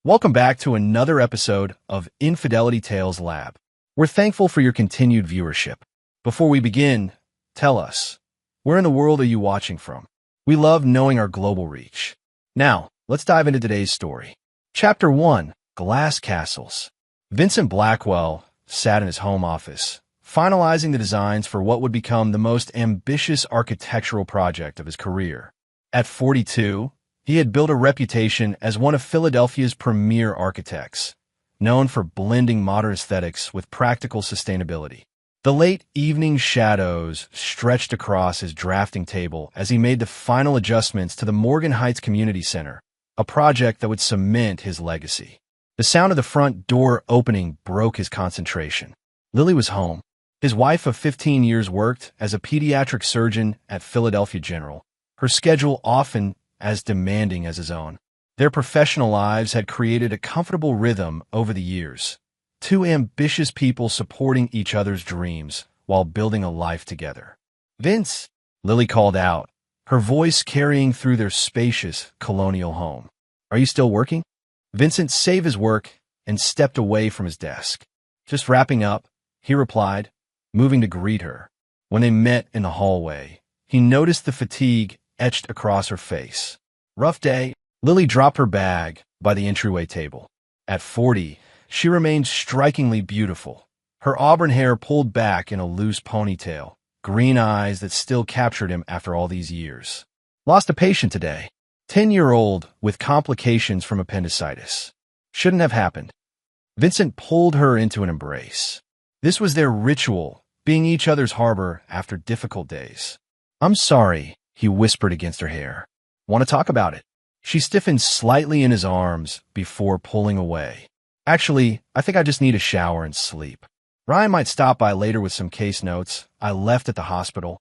Welcome back to another episode of Infidelity Tales Lab. We're thankful for your continued viewership. Before we begin, tell us, where in the world are you watching from? We love knowing our global reach. Now, let's dive into today's story. Chapter 1, Glass Castles. Vincent Blackwell sat in his home office, finalizing the designs for what would become the most ambitious architectural project of his career. At 42, he had built a reputation as one of Philadelphia's premier architects, known for blending modern aesthetics with practical sustainability. The late evening shadows stretched across his drafting table as he made the final adjustments to the Morgan Heights Community Center, a project that would cement his legacy. The sound of the front door opening broke his concentration. Lily was home. His wife of 15 years worked as a pediatric surgeon at Philadelphia General, her schedule often as demanding as his own. Their professional lives had created a comfortable rhythm over the years, two ambitious people supporting each other's dreams while building a life together. "Vince," Lily called out, her voice carrying through their spacious colonial home. "Are you still working?" Vincent saved his work and stepped away from his desk. "Just wrapping up," he replied, moving to greet her. When they met in the hallway, he noticed the fatigue etched across her face. "Rough day." Lily dropped her bag by the entryway table. At 40, she remained strikingly beautiful, her auburn hair pulled back in a loose ponytail, green eyes that still captured him after all these years. "Lost a patient today. 10-year-old with complications from appendicitis. Shouldn't have happened." Vincent pulled her into an embrace. This was their ritual, being each other's harbor after difficult days. "I'm sorry," he whispered against her hair. "Want to talk about it?" She stiffened slightly in his arms before pulling away. "Actually, I think I just need a shower and sleep. Ryan might stop by later with some case notes I left at the hospital."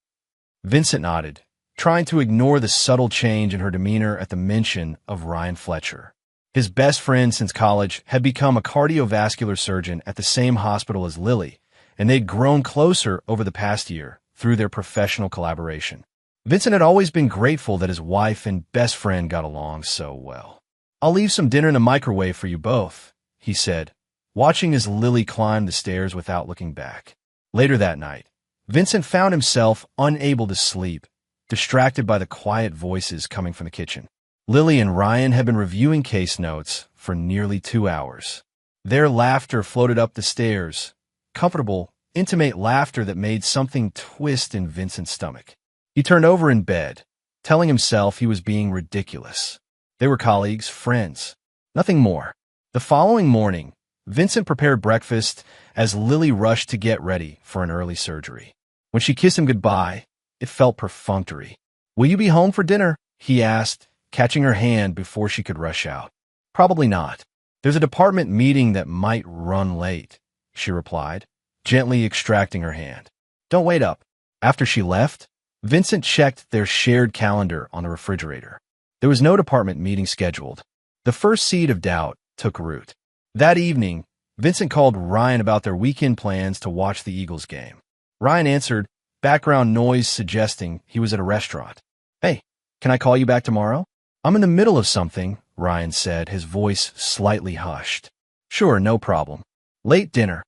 Vincent nodded, trying to ignore the subtle change in her demeanor at the mention of Ryan Fletcher. His best friend since college had become a cardiovascular surgeon at the same hospital as Lily, and they'd grown closer over the past year through their professional collaboration. Vincent had always been grateful that his wife and best friend got along so well. "I'll leave some dinner in the microwave for you both," he said, watching as Lily climbed the stairs without looking back. Later that night, Vincent found himself unable to sleep, distracted by the quiet voices coming from the kitchen. Lily and Ryan had been reviewing case notes for nearly 2 hours. Their laughter floated up the stairs, comfortable, intimate laughter that made something twist in Vincent's stomach. He turned over in bed, telling himself he was being ridiculous. They were colleagues, friends, nothing more. The following morning, Vincent prepared breakfast as Lily rushed to get ready for an early surgery. When she kissed him goodbye, it felt perfunctory. "Will you be home for dinner?" he asked, catching her hand before she could rush out. "Probably not. There's a department meeting that might run late," she replied, gently extracting her hand. "Don't wait up." After she left, Vincent checked their shared calendar on the refrigerator. There was no department meeting scheduled. The first seed of doubt took root. That evening, Vincent called Ryan about their weekend plans to watch the Eagles game. Ryan answered, background noise suggesting he was at a restaurant. "Hey, can I call you back tomorrow?" "I'm in the middle of something," Ryan said, his voice slightly hushed. "Sure, no problem." "Late dinner?"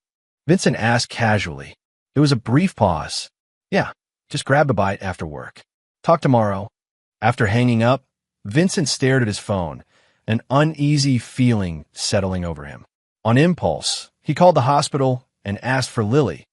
Vincent asked casually. There was a brief pause. "Yeah. Just grab a bite after work. Talk tomorrow." After hanging up, Vincent stared at his phone, an uneasy feeling settling over him. On impulse, he called the hospital and asked for Lily,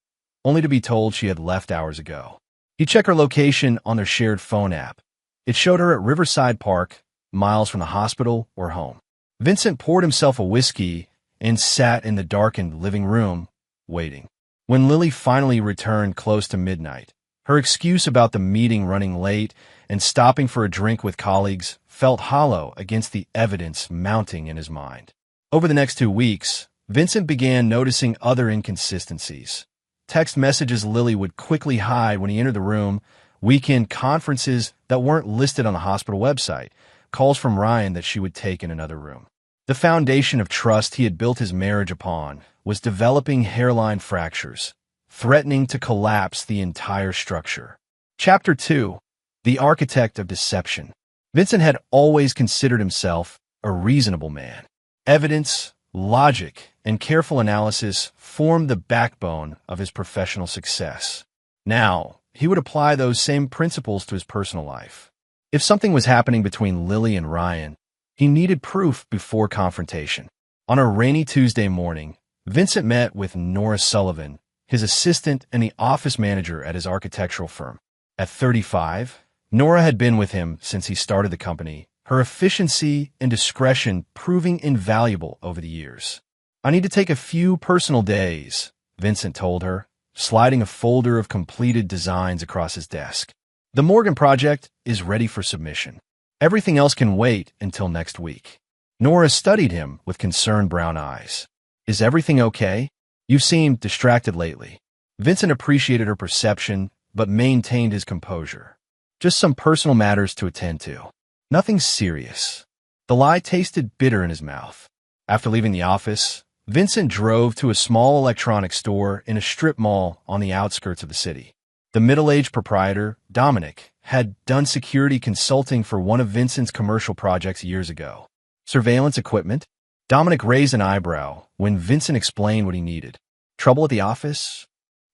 only to be told she had left hours ago. He checked her location on their shared phone app. It showed her at Riverside Park, miles from the hospital or home. Vincent poured himself a whiskey and sat in the darkened living room, waiting. When Lily finally returned close to midnight, her excuse about the meeting running late and stopping for a drink with colleagues felt hollow against the evidence mounting in his mind. Over the next 2 weeks, Vincent began noticing other inconsistencies. Text messages Lily would quickly hide when he entered the room, weekend conferences that weren't listed on the hospital website, calls from Ryan that she would take in another room. The foundation of trust he had built his marriage upon was developing hairline fractures, threatening to collapse the entire structure. Chapter 2, The Architect of Deception. Vincent had always considered himself a reasonable man. Evidence, logic, and careful analysis formed the backbone of his professional success. Now, he would apply those same principles to his personal life. If something was happening between Lily and Ryan, he needed proof before confrontation. On a rainy Tuesday morning, Vincent met with Nora Sullivan, his assistant and the office manager at his architectural firm. At 35, Nora had been with him since he started the company, her efficiency and discretion proving invaluable over the years. "I need to take a few personal days," Vincent told her, sliding a folder of completed designs across his desk. "The Morgan project is ready for submission. Everything else can wait until next week." Nora studied him with concerned brown eyes. "Is everything okay? You seem distracted lately." Vincent appreciated her perception, but maintained his composure. "Just some personal matters to attend to. Nothing serious." The lie tasted bitter in his mouth. After leaving the office, Vincent drove to a small electronics store in a strip mall on the outskirts of the city. The middle-aged proprietor, Dominic, had done security consulting for one of Vincent's commercial projects years ago. "Surveillance equipment?" Dominic raised an eyebrow when Vincent explained what he needed. "Trouble at the office?"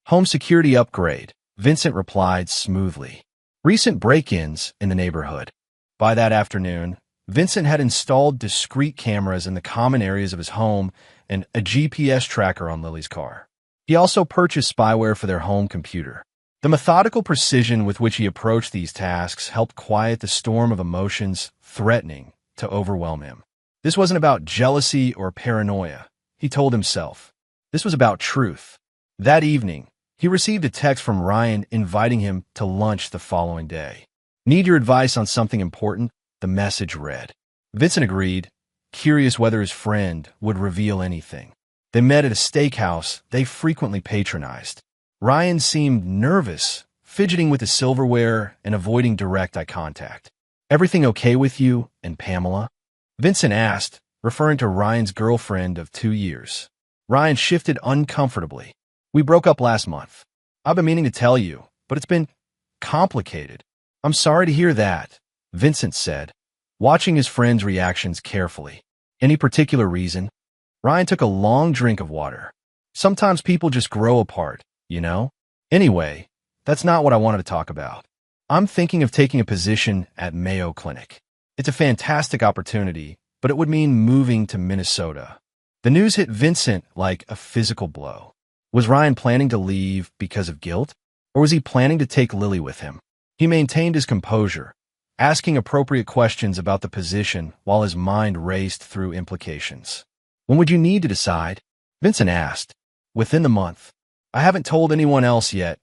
"Home security upgrade," Vincent replied smoothly. "Recent break-ins in the neighborhood." By that afternoon, Vincent had installed discrete cameras in the common areas of his home and a GPS tracker on Lily's car. He also purchased spyware for their home computer. The methodical precision with which he approached these tasks helped quiet the storm of emotions threatening to overwhelm him. This wasn't about jealousy or paranoia, he told himself. This was about truth. That evening, he received a text from Ryan inviting him to lunch the following day. "Need your advice on something important?" the message read. Vincent agreed, curious whether his friend would reveal anything. They met at a steakhouse they frequently patronized. Ryan seemed nervous, fidgeting with the silverware and avoiding direct eye contact. "Everything okay with you and Pamela?" Vincent asked, referring to Ryan's girlfriend of 2 years. Ryan shifted uncomfortably. "We broke up last month. I've been meaning to tell you, but it's been complicated." "I'm sorry to hear that," Vincent said, watching his friend's reactions carefully. "Any particular reason?" Ryan took a long drink of water. "Sometimes people just grow apart, you know? Anyway, that's not what I wanted to talk about. I'm thinking of taking a position at Mayo Clinic. It's a fantastic opportunity, but it would mean moving to Minnesota." The news hit Vincent like a physical blow. Was Ryan planning to leave because of guilt, or was he planning to take Lily with him? He maintained his composure, asking appropriate questions about the position while his mind raced through implications. "When would you need to decide?" Vincent asked. "Within the month. I haven't told anyone else yet.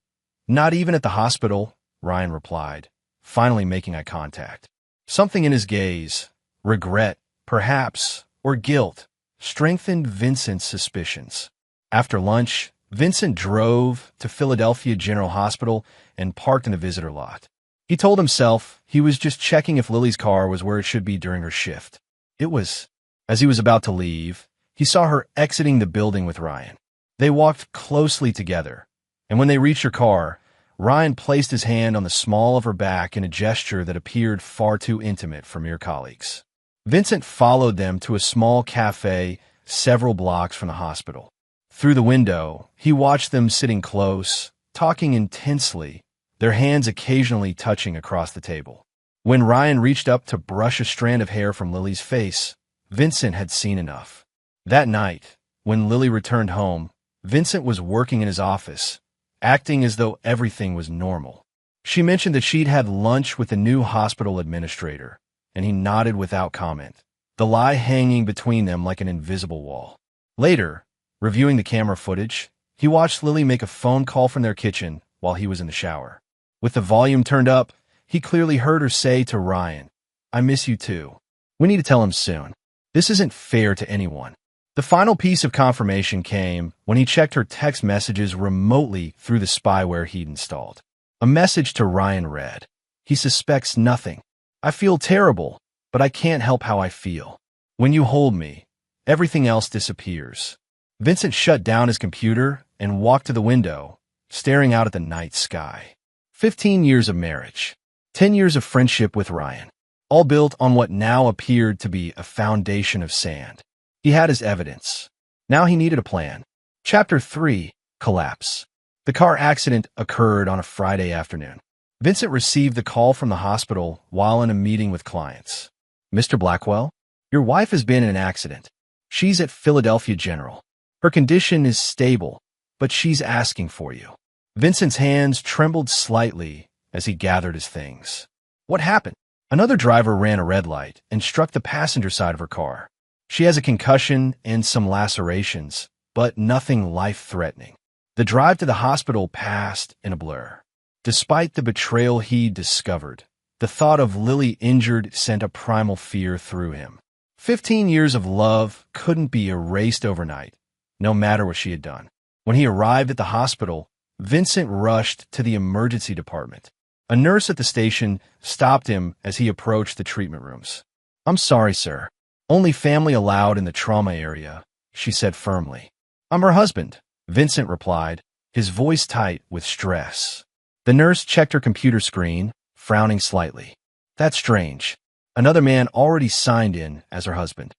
Not even at the hospital," Ryan replied, finally making eye contact. Something in his gaze, regret, perhaps, or guilt, strengthened Vincent's suspicions. After lunch, Vincent drove to Philadelphia General Hospital and parked in the visitor lot. He told himself he was just checking if Lily's car was where it should be during her shift. It was. As he was about to leave, he saw her exiting the building with Ryan. They walked closely together, and when they reached her car, Ryan placed his hand on the small of her back in a gesture that appeared far too intimate for mere colleagues. Vincent followed them to a small cafe several blocks from the hospital. Through the window, he watched them sitting close, talking intensely, their hands occasionally touching across the table. When Ryan reached up to brush a strand of hair from Lily's face, Vincent had seen enough. That night, when Lily returned home, Vincent was working in his office, acting as though everything was normal. She mentioned that she'd had lunch with the new hospital administrator, and he nodded without comment, the lie hanging between them like an invisible wall. Later, reviewing the camera footage, he watched Lily make a phone call from their kitchen while he was in the shower. With the volume turned up, he clearly heard her say to Ryan, "I miss you too. We need to tell him soon. This isn't fair to anyone." The final piece of confirmation came when he checked her text messages remotely through the spyware he'd installed. A message to Ryan read, "He suspects nothing. I feel terrible, but I can't help how I feel. When you hold me, everything else disappears." Vincent shut down his computer and walked to the window, staring out at the night sky. 15 years of marriage, 10 years of friendship with Ryan, all built on what now appeared to be a foundation of sand. He had his evidence. Now he needed a plan. Chapter 3. Collapse. The car accident occurred on a Friday afternoon. Vincent received the call from the hospital while in a meeting with clients. "Mr. Blackwell, your wife has been in an accident. She's at Philadelphia General. Her condition is stable, but she's asking for you." Vincent's hands trembled slightly as he gathered his things. What happened? Another driver ran a red light and struck the passenger side of her car. She has a concussion and some lacerations, but nothing life-threatening. The drive to the hospital passed in a blur. Despite the betrayal he discovered, the thought of Lily injured sent a primal fear through him. 15 years of love couldn't be erased overnight, no matter what she had done. When he arrived at the hospital, Vincent rushed to the emergency department. A nurse at the station stopped him as he approached the treatment rooms. "I'm sorry, sir. Only family allowed in the trauma area," she said firmly. "I'm her husband," Vincent replied, his voice tight with stress. The nurse checked her computer screen, frowning slightly. "That's strange. Another man already signed in as her husband."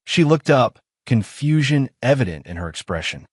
She looked up, confusion evident in her expression.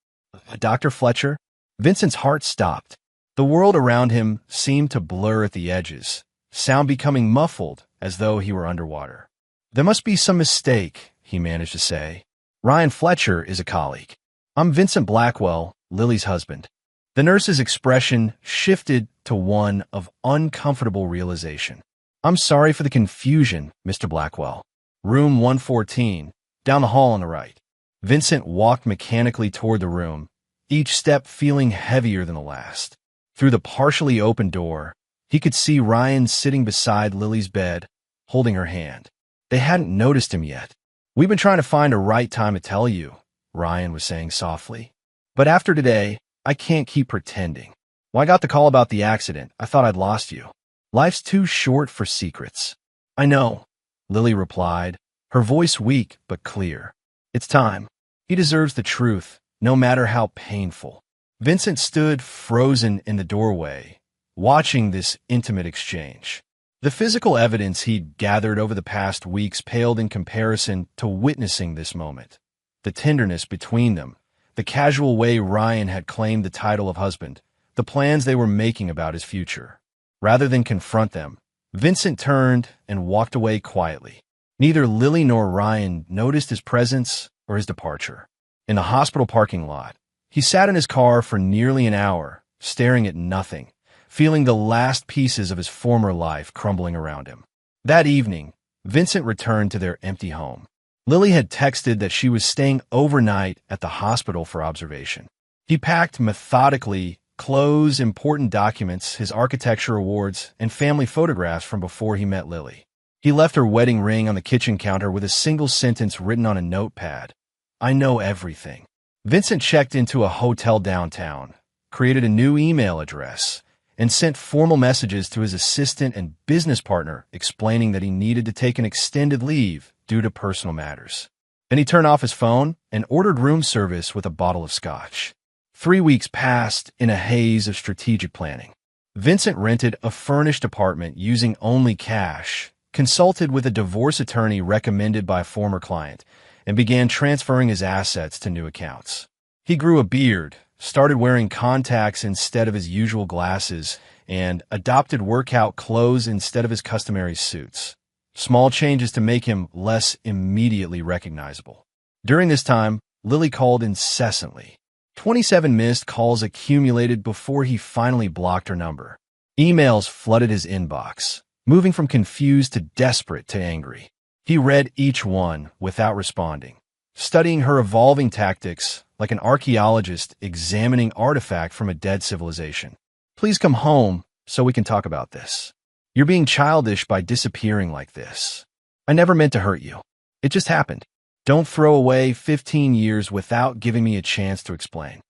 "Dr. Fletcher?" Vincent's heart stopped. The world around him seemed to blur at the edges, sound becoming muffled as though he were underwater. "There must be some mistake," he managed to say. "Ryan Fletcher is a colleague. I'm Vincent Blackwell, Lily's husband." The nurse's expression shifted to one of uncomfortable realization. "I'm sorry for the confusion, Mr. Blackwell. Room 114, down the hall on the right." Vincent walked mechanically toward the room, each step feeling heavier than the last. Through the partially open door, he could see Ryan sitting beside Lily's bed, holding her hand. They hadn't noticed him yet. "We've been trying to find a right time to tell you," Ryan was saying softly. "But after today, I can't keep pretending. When I got the call about the accident, I thought I'd lost you. Life's too short for secrets." "I know," Lily replied, her voice weak but clear. "It's time. He deserves the truth, no matter how painful." Vincent stood frozen in the doorway, watching this intimate exchange. The physical evidence he'd gathered over the past weeks paled in comparison to witnessing this moment. The tenderness between them, the casual way Ryan had claimed the title of husband, the plans they were making about his future. Rather than confront them, Vincent turned and walked away quietly. Neither Lily nor Ryan noticed his presence or his departure. In the hospital parking lot, he sat in his car for nearly an hour, staring at nothing, feeling the last pieces of his former life crumbling around him. That evening, Vincent returned to their empty home. Lily had texted that she was staying overnight at the hospital for observation. He packed methodically clothes, important documents, his architecture awards, and family photographs from before he met Lily. He left her wedding ring on the kitchen counter with a single sentence written on a notepad. "I know everything." Vincent checked into a hotel downtown, created a new email address, and sent formal messages to his assistant and business partner explaining that he needed to take an extended leave due to personal matters. Then he turned off his phone and ordered room service with a bottle of scotch. 3 weeks passed in a haze of strategic planning. Vincent rented a furnished apartment using only cash, consulted with a divorce attorney recommended by a former client, and began transferring his assets to new accounts. He grew a beard, started wearing contacts instead of his usual glasses, and adopted workout clothes instead of his customary suits. Small changes to make him less immediately recognizable. During this time, Lily called incessantly. 27 missed calls accumulated before he finally blocked her number. Emails flooded his inbox, moving from confused to desperate to angry. He read each one without responding, studying her evolving tactics like an archaeologist examining artifact from a dead civilization. "Please come home so we can talk about this. You're being childish by disappearing like this. I never meant to hurt you. It just happened. Don't throw away 15 years without giving me a chance to explain.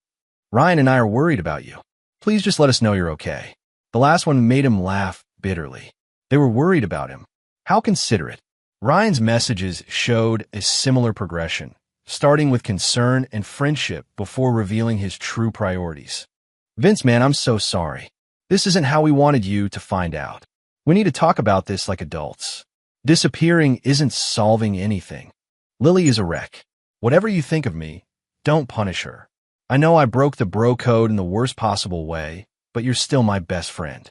Ryan and I are worried about you. Please just let us know you're okay." The last one made him laugh bitterly. They were worried about him. How considerate. Ryan's messages showed a similar progression, starting with concern and friendship before revealing his true priorities. "Vince, man, I'm so sorry. This isn't how we wanted you to find out. We need to talk about this like adults. Disappearing isn't solving anything. Lily is a wreck. Whatever you think of me, don't punish her. I know I broke the bro code in the worst possible way, but you're still my best friend.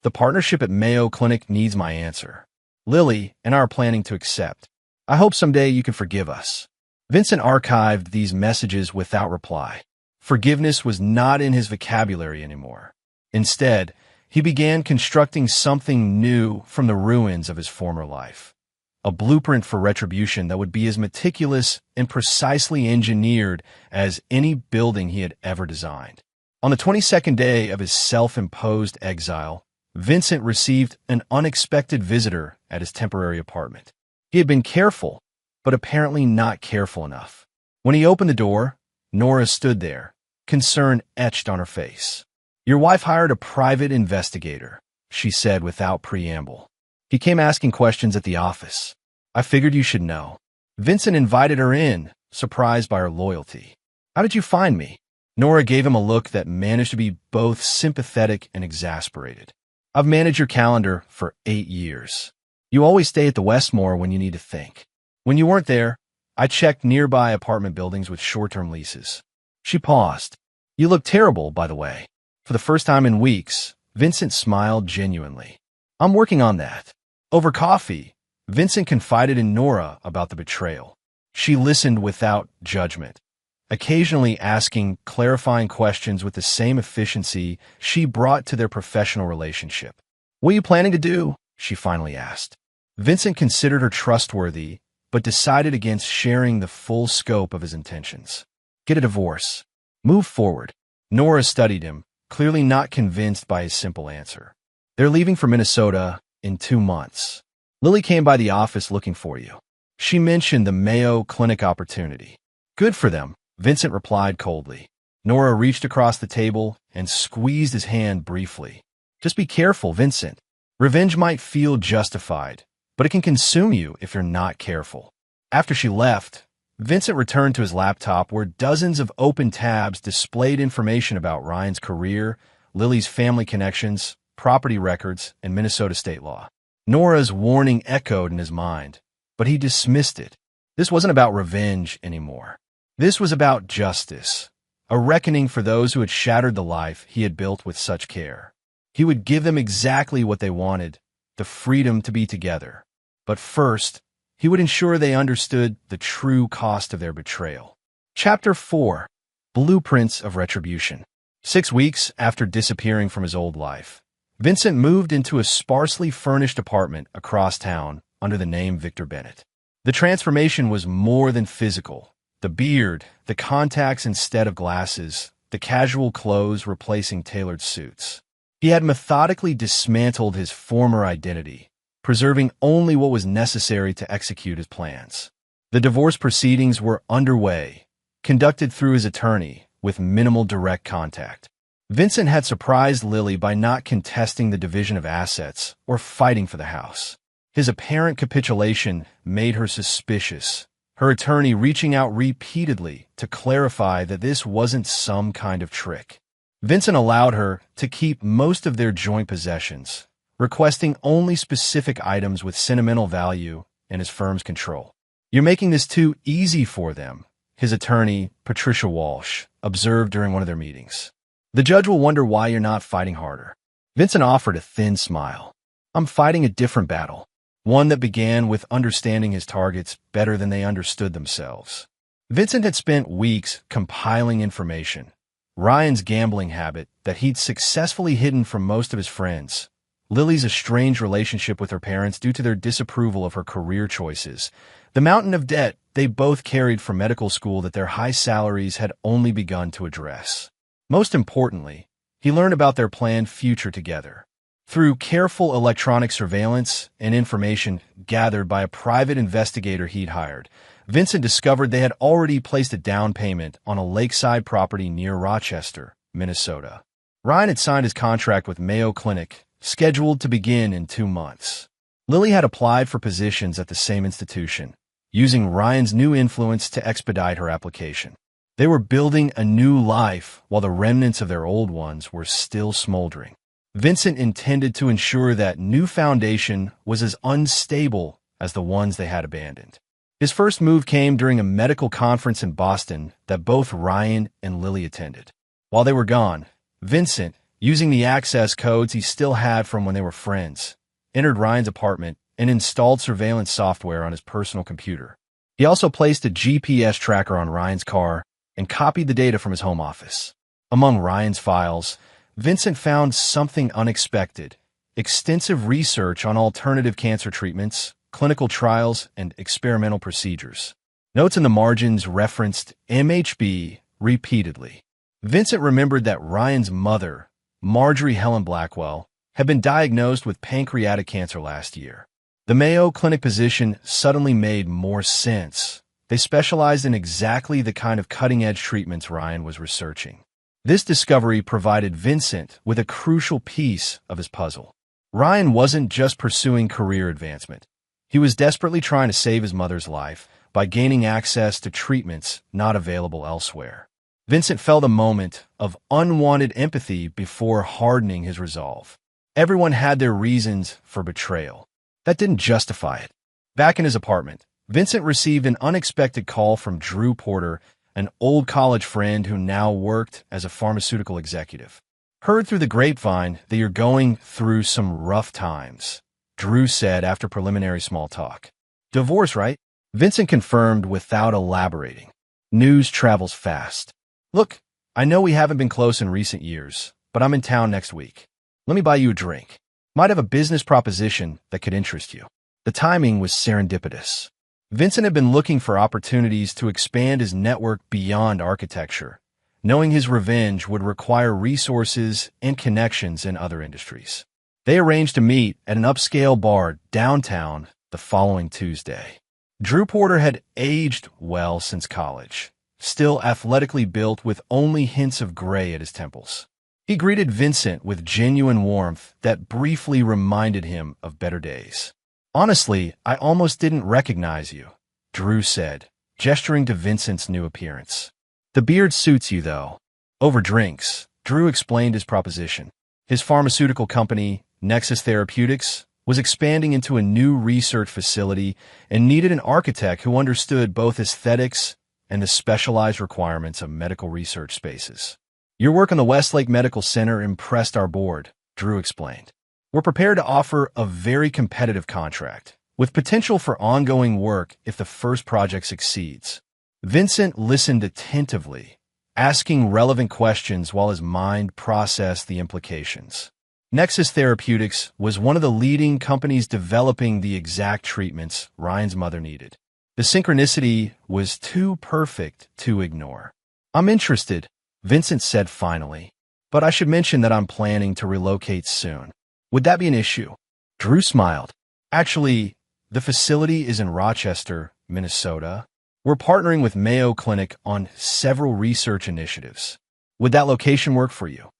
The partnership at Mayo Clinic needs my answer. Lily and I are planning to accept. I hope someday you can forgive us. Vincent archived these messages without reply. Forgiveness was not in his vocabulary anymore. Instead, he began constructing something new from the ruins of his former life. A blueprint for retribution that would be as meticulous and precisely engineered as any building he had ever designed. On the 22nd day of his self-imposed exile, Vincent received an unexpected visitor at his temporary apartment. He had been careful, but apparently not careful enough. When he opened the door, Nora stood there, concern etched on her face. "Your wife hired a private investigator," she said without preamble. "He came asking questions at the office. I figured you should know." Vincent invited her in, surprised by her loyalty. "How did you find me?" Nora gave him a look that managed to be both sympathetic and exasperated. "I've managed your calendar for 8 years. You always stay at the Westmore when you need to think. When you weren't there, I checked nearby apartment buildings with short-term leases." She paused. "You look terrible, by the way." For the first time in weeks, Vincent smiled genuinely. "I'm working on that." Over coffee, Vincent confided in Nora about the betrayal. She listened without judgment, occasionally asking clarifying questions with the same efficiency she brought to their professional relationship. "What are you planning to do?" she finally asked. Vincent considered her trustworthy, but decided against sharing the full scope of his intentions. "Get a divorce. Move forward." Nora studied him, clearly not convinced by his simple answer. "They're leaving for Minnesota in 2 months. Lily came by the office looking for you. She mentioned the Mayo Clinic opportunity." "Good for them," Vincent replied coldly. Nora reached across the table and squeezed his hand briefly. "Just be careful, Vincent. Revenge might feel justified, but it can consume you if you're not careful." After she left, Vincent returned to his laptop where dozens of open tabs displayed information about Ryan's career, Lily's family connections, property records, and Minnesota state law. Nora's warning echoed in his mind, but he dismissed it. This wasn't about revenge anymore. This was about justice, a reckoning for those who had shattered the life he had built with such care. He would give them exactly what they wanted, the freedom to be together. But first, he would ensure they understood the true cost of their betrayal. Chapter 4. Blueprints of Retribution. 6 weeks after disappearing from his old life, Vincent moved into a sparsely furnished apartment across town under the name Victor Bennett. The transformation was more than physical. The beard, the contacts instead of glasses, the casual clothes replacing tailored suits. He had methodically dismantled his former identity, preserving only what was necessary to execute his plans. The divorce proceedings were underway, conducted through his attorney, with minimal direct contact. Vincent had surprised Lily by not contesting the division of assets or fighting for the house. His apparent capitulation made her suspicious, her attorney reaching out repeatedly to clarify that this wasn't some kind of trick. Vincent allowed her to keep most of their joint possessions, requesting only specific items with sentimental value in his firm's control. "You're making this too easy for them," his attorney, Patricia Walsh, observed during one of their meetings. "The judge will wonder why you're not fighting harder." Vincent offered a thin smile. "I'm fighting a different battle, one that began with understanding his targets better than they understood themselves." Vincent had spent weeks compiling information. Ryan's gambling habit that he'd successfully hidden from most of his friends, Lily's estranged relationship with her parents due to their disapproval of her career choices, the mountain of debt they both carried from medical school that their high salaries had only begun to address. Most importantly, he learned about their planned future together. Through careful electronic surveillance and information gathered by a private investigator he'd hired, Vincent discovered they had already placed a down payment on a lakeside property near Rochester, Minnesota. Ryan had signed his contract with Mayo Clinic, scheduled to begin in 2 months. Lily had applied for positions at the same institution, using Ryan's new influence to expedite her application. They were building a new life while the remnants of their old ones were still smoldering. Vincent intended to ensure that new foundation was as unstable as the ones they had abandoned. His first move came during a medical conference in Boston that both Ryan and Lily attended. While they were gone, Vincent, using the access codes he still had from when they were friends, entered Ryan's apartment and installed surveillance software on his personal computer. He also placed a GPS tracker on Ryan's car and copied the data from his home office. Among Ryan's files, Vincent found something unexpected: extensive research on alternative cancer treatments, clinical trials, and experimental procedures. Notes in the margins referenced MHB repeatedly. Vincent remembered that Ryan's mother, Marjorie Helen Blackwell, had been diagnosed with pancreatic cancer last year. The Mayo Clinic position suddenly made more sense. They specialized in exactly the kind of cutting-edge treatments Ryan was researching. This discovery provided Vincent with a crucial piece of his puzzle. Ryan wasn't just pursuing career advancement. He was desperately trying to save his mother's life by gaining access to treatments not available elsewhere. Vincent felt a moment of unwanted empathy before hardening his resolve. Everyone had their reasons for betrayal. That didn't justify it. Back in his apartment, Vincent received an unexpected call from Drew Porter, an old college friend who now worked as a pharmaceutical executive. "Heard through the grapevine that you're going through some rough times," Drew said after preliminary small talk. "Divorce, right?" Vincent confirmed without elaborating. News travels fast. "Look, I know we haven't been close in recent years, but I'm in town next week. Let me buy you a drink. Might have a business proposition that could interest you." The timing was serendipitous. Vincent had been looking for opportunities to expand his network beyond architecture, knowing his revenge would require resources and connections in other industries. They arranged to meet at an upscale bar downtown the following Tuesday. Drew Porter had aged well since college, still athletically built with only hints of gray at his temples. He greeted Vincent with genuine warmth that briefly reminded him of better days. "Honestly, I almost didn't recognize you," Drew said, gesturing to Vincent's new appearance. "The beard suits you, though." Over drinks, Drew explained his proposition. His pharmaceutical company, Nexus Therapeutics, was expanding into a new research facility and needed an architect who understood both aesthetics and the specialized requirements of medical research spaces. "Your work on the Westlake Medical Center impressed our board," Drew explained. "We're prepared to offer a very competitive contract, with potential for ongoing work if the first project succeeds." Vincent listened attentively, asking relevant questions while his mind processed the implications. Nexus Therapeutics was one of the leading companies developing the exact treatments Ryan's mother needed. The synchronicity was too perfect to ignore. "I'm interested," Vincent said finally, "but I should mention that I'm planning to relocate soon. Would that be an issue?" Drew smiled. "Actually, the facility is in Rochester, Minnesota. We're partnering with Mayo Clinic on several research initiatives. Would that location work for you?"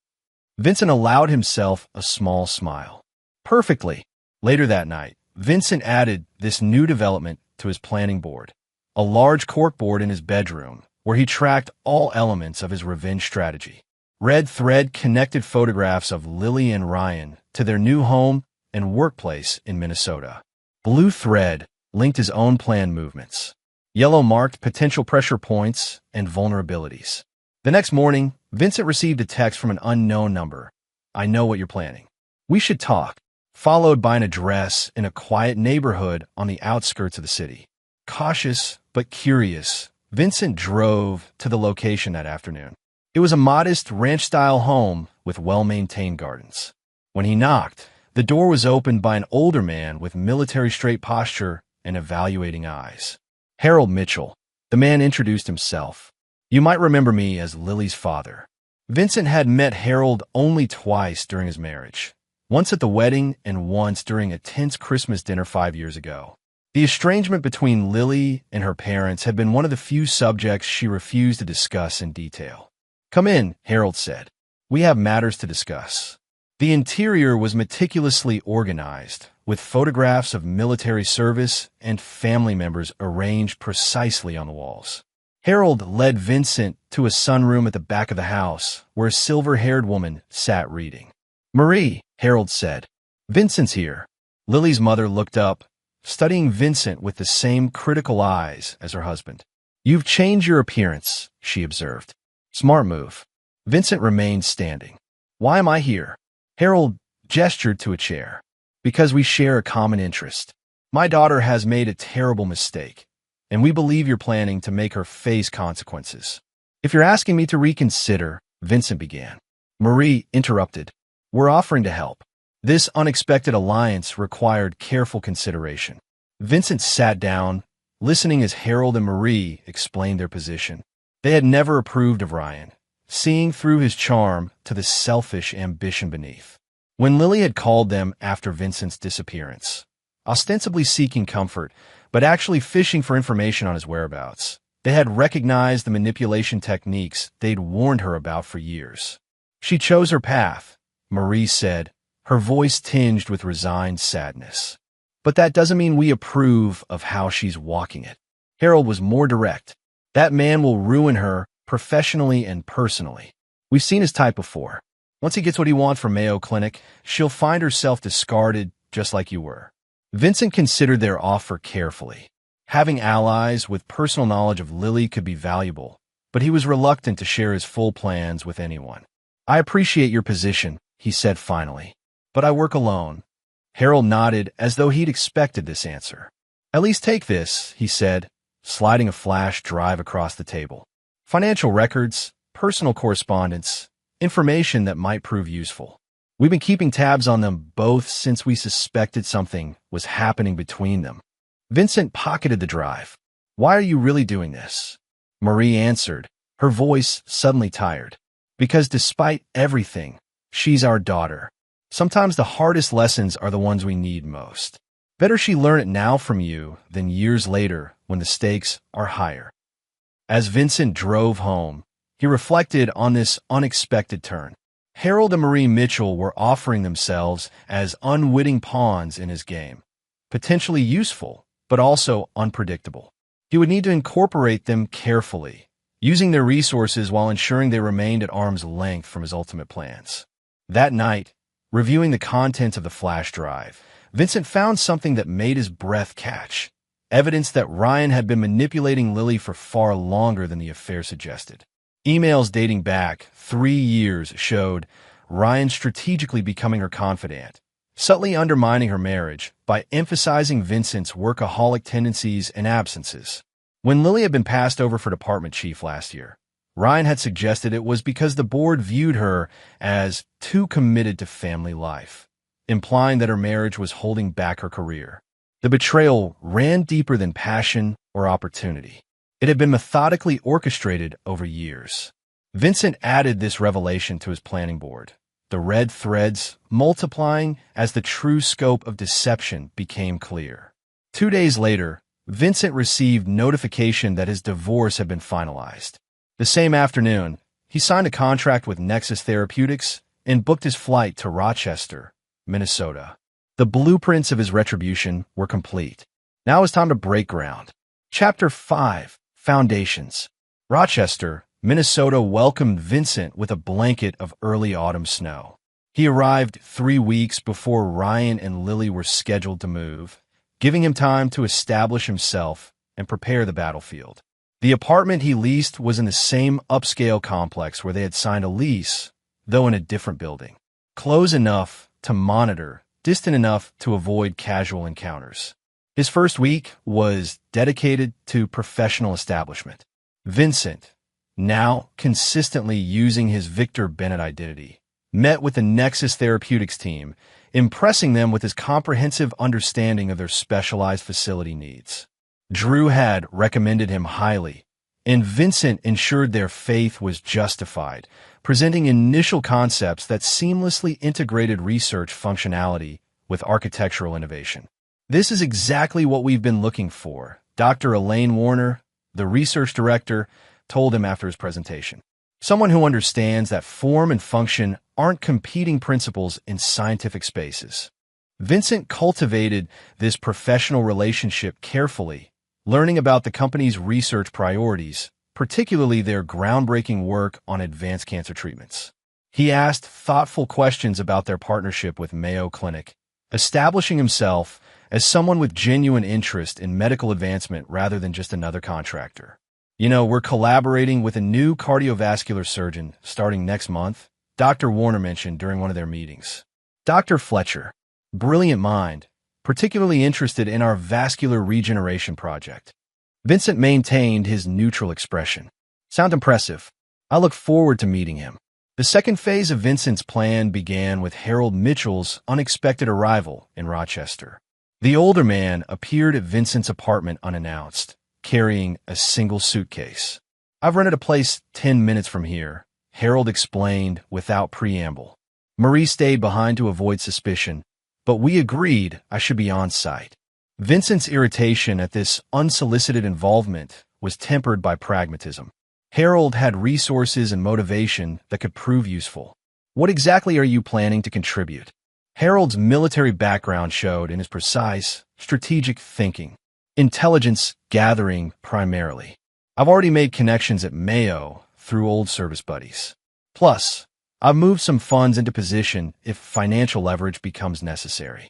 Vincent allowed himself a small smile. "Perfectly." Later that night, Vincent added this new development to his planning board: a large corkboard in his bedroom, where he tracked all elements of his revenge strategy. Red thread connected photographs of Lily and Ryan to their new home and workplace in Minnesota. Blue thread linked his own planned movements. Yellow marked potential pressure points and vulnerabilities. The next morning, Vincent received a text from an unknown number. "I know what you're planning. We should talk," followed by an address in a quiet neighborhood on the outskirts of the city. Cautious but curious, Vincent drove to the location that afternoon. It was a modest ranch-style home with well-maintained gardens. When he knocked, the door was opened by an older man with military-straight posture and evaluating eyes. "Harold Mitchell," the man introduced himself. "You might remember me as Lily's father." Vincent had met Harold only twice during his marriage, once at the wedding and once during a tense Christmas dinner 5 years ago. The estrangement between Lily and her parents had been one of the few subjects she refused to discuss in detail. "Come in," Harold said. "We have matters to discuss." The interior was meticulously organized, with photographs of military service and family members arranged precisely on the walls. Harold led Vincent to a sunroom at the back of the house, where a silver-haired woman sat reading. "Marie," Harold said. "Vincent's here." Lily's mother looked up, studying Vincent with the same critical eyes as her husband. "You've changed your appearance," she observed. "Smart move." Vincent remained standing. "Why am I here?" Harold gestured to a chair. "Because we share a common interest. My daughter has made a terrible mistake, and we believe you're planning to make her face consequences." "If you're asking me to reconsider," Vincent began. Marie interrupted. "We're offering to help." This unexpected alliance required careful consideration. Vincent sat down, listening as Harold and Marie explained their position. They had never approved of Ryan, seeing through his charm to the selfish ambition beneath. When Lily had called them after Vincent's disappearance, ostensibly seeking comfort, but actually fishing for information on his whereabouts, they had recognized the manipulation techniques they'd warned her about for years. "She chose her path," Marie said, her voice tinged with resigned sadness. "But that doesn't mean we approve of how she's walking it." Harold was more direct. "That man will ruin her professionally and personally. We've seen his type before. Once he gets what he wants from Mayo Clinic, she'll find herself discarded just like you were." Vincent considered their offer carefully. Having allies with personal knowledge of Lily could be valuable, but he was reluctant to share his full plans with anyone. "I appreciate your position," he said finally, "but I work alone." Harold nodded as though he'd expected this answer. "At least take this," he said, sliding a flash drive across the table. "Financial records, personal correspondence, information that might prove useful. We've been keeping tabs on them both since we suspected something was happening between them." Vincent pocketed the drive. "Why are you really doing this?" Marie answered, her voice suddenly tired. "Because despite everything, she's our daughter. Sometimes the hardest lessons are the ones we need most. Better she learn it now from you than years later when the stakes are higher." As Vincent drove home, he reflected on this unexpected turn. Harold and Marie Mitchell were offering themselves as unwitting pawns in his game, potentially useful, but also unpredictable. He would need to incorporate them carefully, using their resources while ensuring they remained at arm's length from his ultimate plans. That night, reviewing the contents of the flash drive, Vincent found something that made his breath catch. Evidence that Ryan had been manipulating Lily for far longer than the affair suggested. Emails dating back 3 years showed Ryan strategically becoming her confidant, subtly undermining her marriage by emphasizing Vincent's workaholic tendencies and absences. When Lily had been passed over for department chief last year, Ryan had suggested it was because the board viewed her as too committed to family life, implying that her marriage was holding back her career. The betrayal ran deeper than passion or opportunity. It had been methodically orchestrated over years. Vincent added this revelation to his planning board, the red threads multiplying as the true scope of deception became clear. 2 days later, Vincent received notification that his divorce had been finalized. The same afternoon, he signed a contract with Nexus Therapeutics and booked his flight to Rochester, Minnesota. The blueprints of his retribution were complete. Now it was time to break ground. Chapter 5: Foundations. Rochester, Minnesota welcomed Vincent with a blanket of early autumn snow. He arrived 3 weeks before Ryan and Lily were scheduled to move, giving him time to establish himself and prepare the battlefield. The apartment he leased was in the same upscale complex where they had signed a lease, though in a different building. Close enough to monitor, distant enough to avoid casual encounters. His first week was dedicated to professional establishment. Vincent, now consistently using his Victor Bennett identity, met with the Nexus Therapeutics team, impressing them with his comprehensive understanding of their specialized facility needs. Drew had recommended him highly, and Vincent ensured their faith was justified, presenting initial concepts that seamlessly integrated research functionality with architectural innovation. "This is exactly what we've been looking for," Dr. Elaine Warner, the research director, told him after his presentation. "Someone who understands that form and function aren't competing principles in scientific spaces." Vincent cultivated this professional relationship carefully, learning about the company's research priorities, particularly their groundbreaking work on advanced cancer treatments. He asked thoughtful questions about their partnership with Mayo Clinic, establishing himself as someone with genuine interest in medical advancement rather than just another contractor. We're collaborating with a new cardiovascular surgeon starting next month, Dr. Warner mentioned during one of their meetings. Dr. Fletcher, brilliant mind, particularly interested in our vascular regeneration project. Vincent maintained his neutral expression. Sound impressive. I look forward to meeting him. The second phase of Vincent's plan began with Harold Mitchell's unexpected arrival in Rochester. The older man appeared at Vincent's apartment unannounced, carrying a single suitcase. I've rented a place 10 minutes from here, Harold explained without preamble. Marie stayed behind to avoid suspicion, but we agreed I should be on site. Vincent's irritation at this unsolicited involvement was tempered by pragmatism. Harold had resources and motivation that could prove useful. What exactly are you planning to contribute? Harold's military background showed in his precise, strategic thinking. Intelligence gathering primarily. I've already made connections at Mayo through old service buddies. Plus, I've moved some funds into position if financial leverage becomes necessary.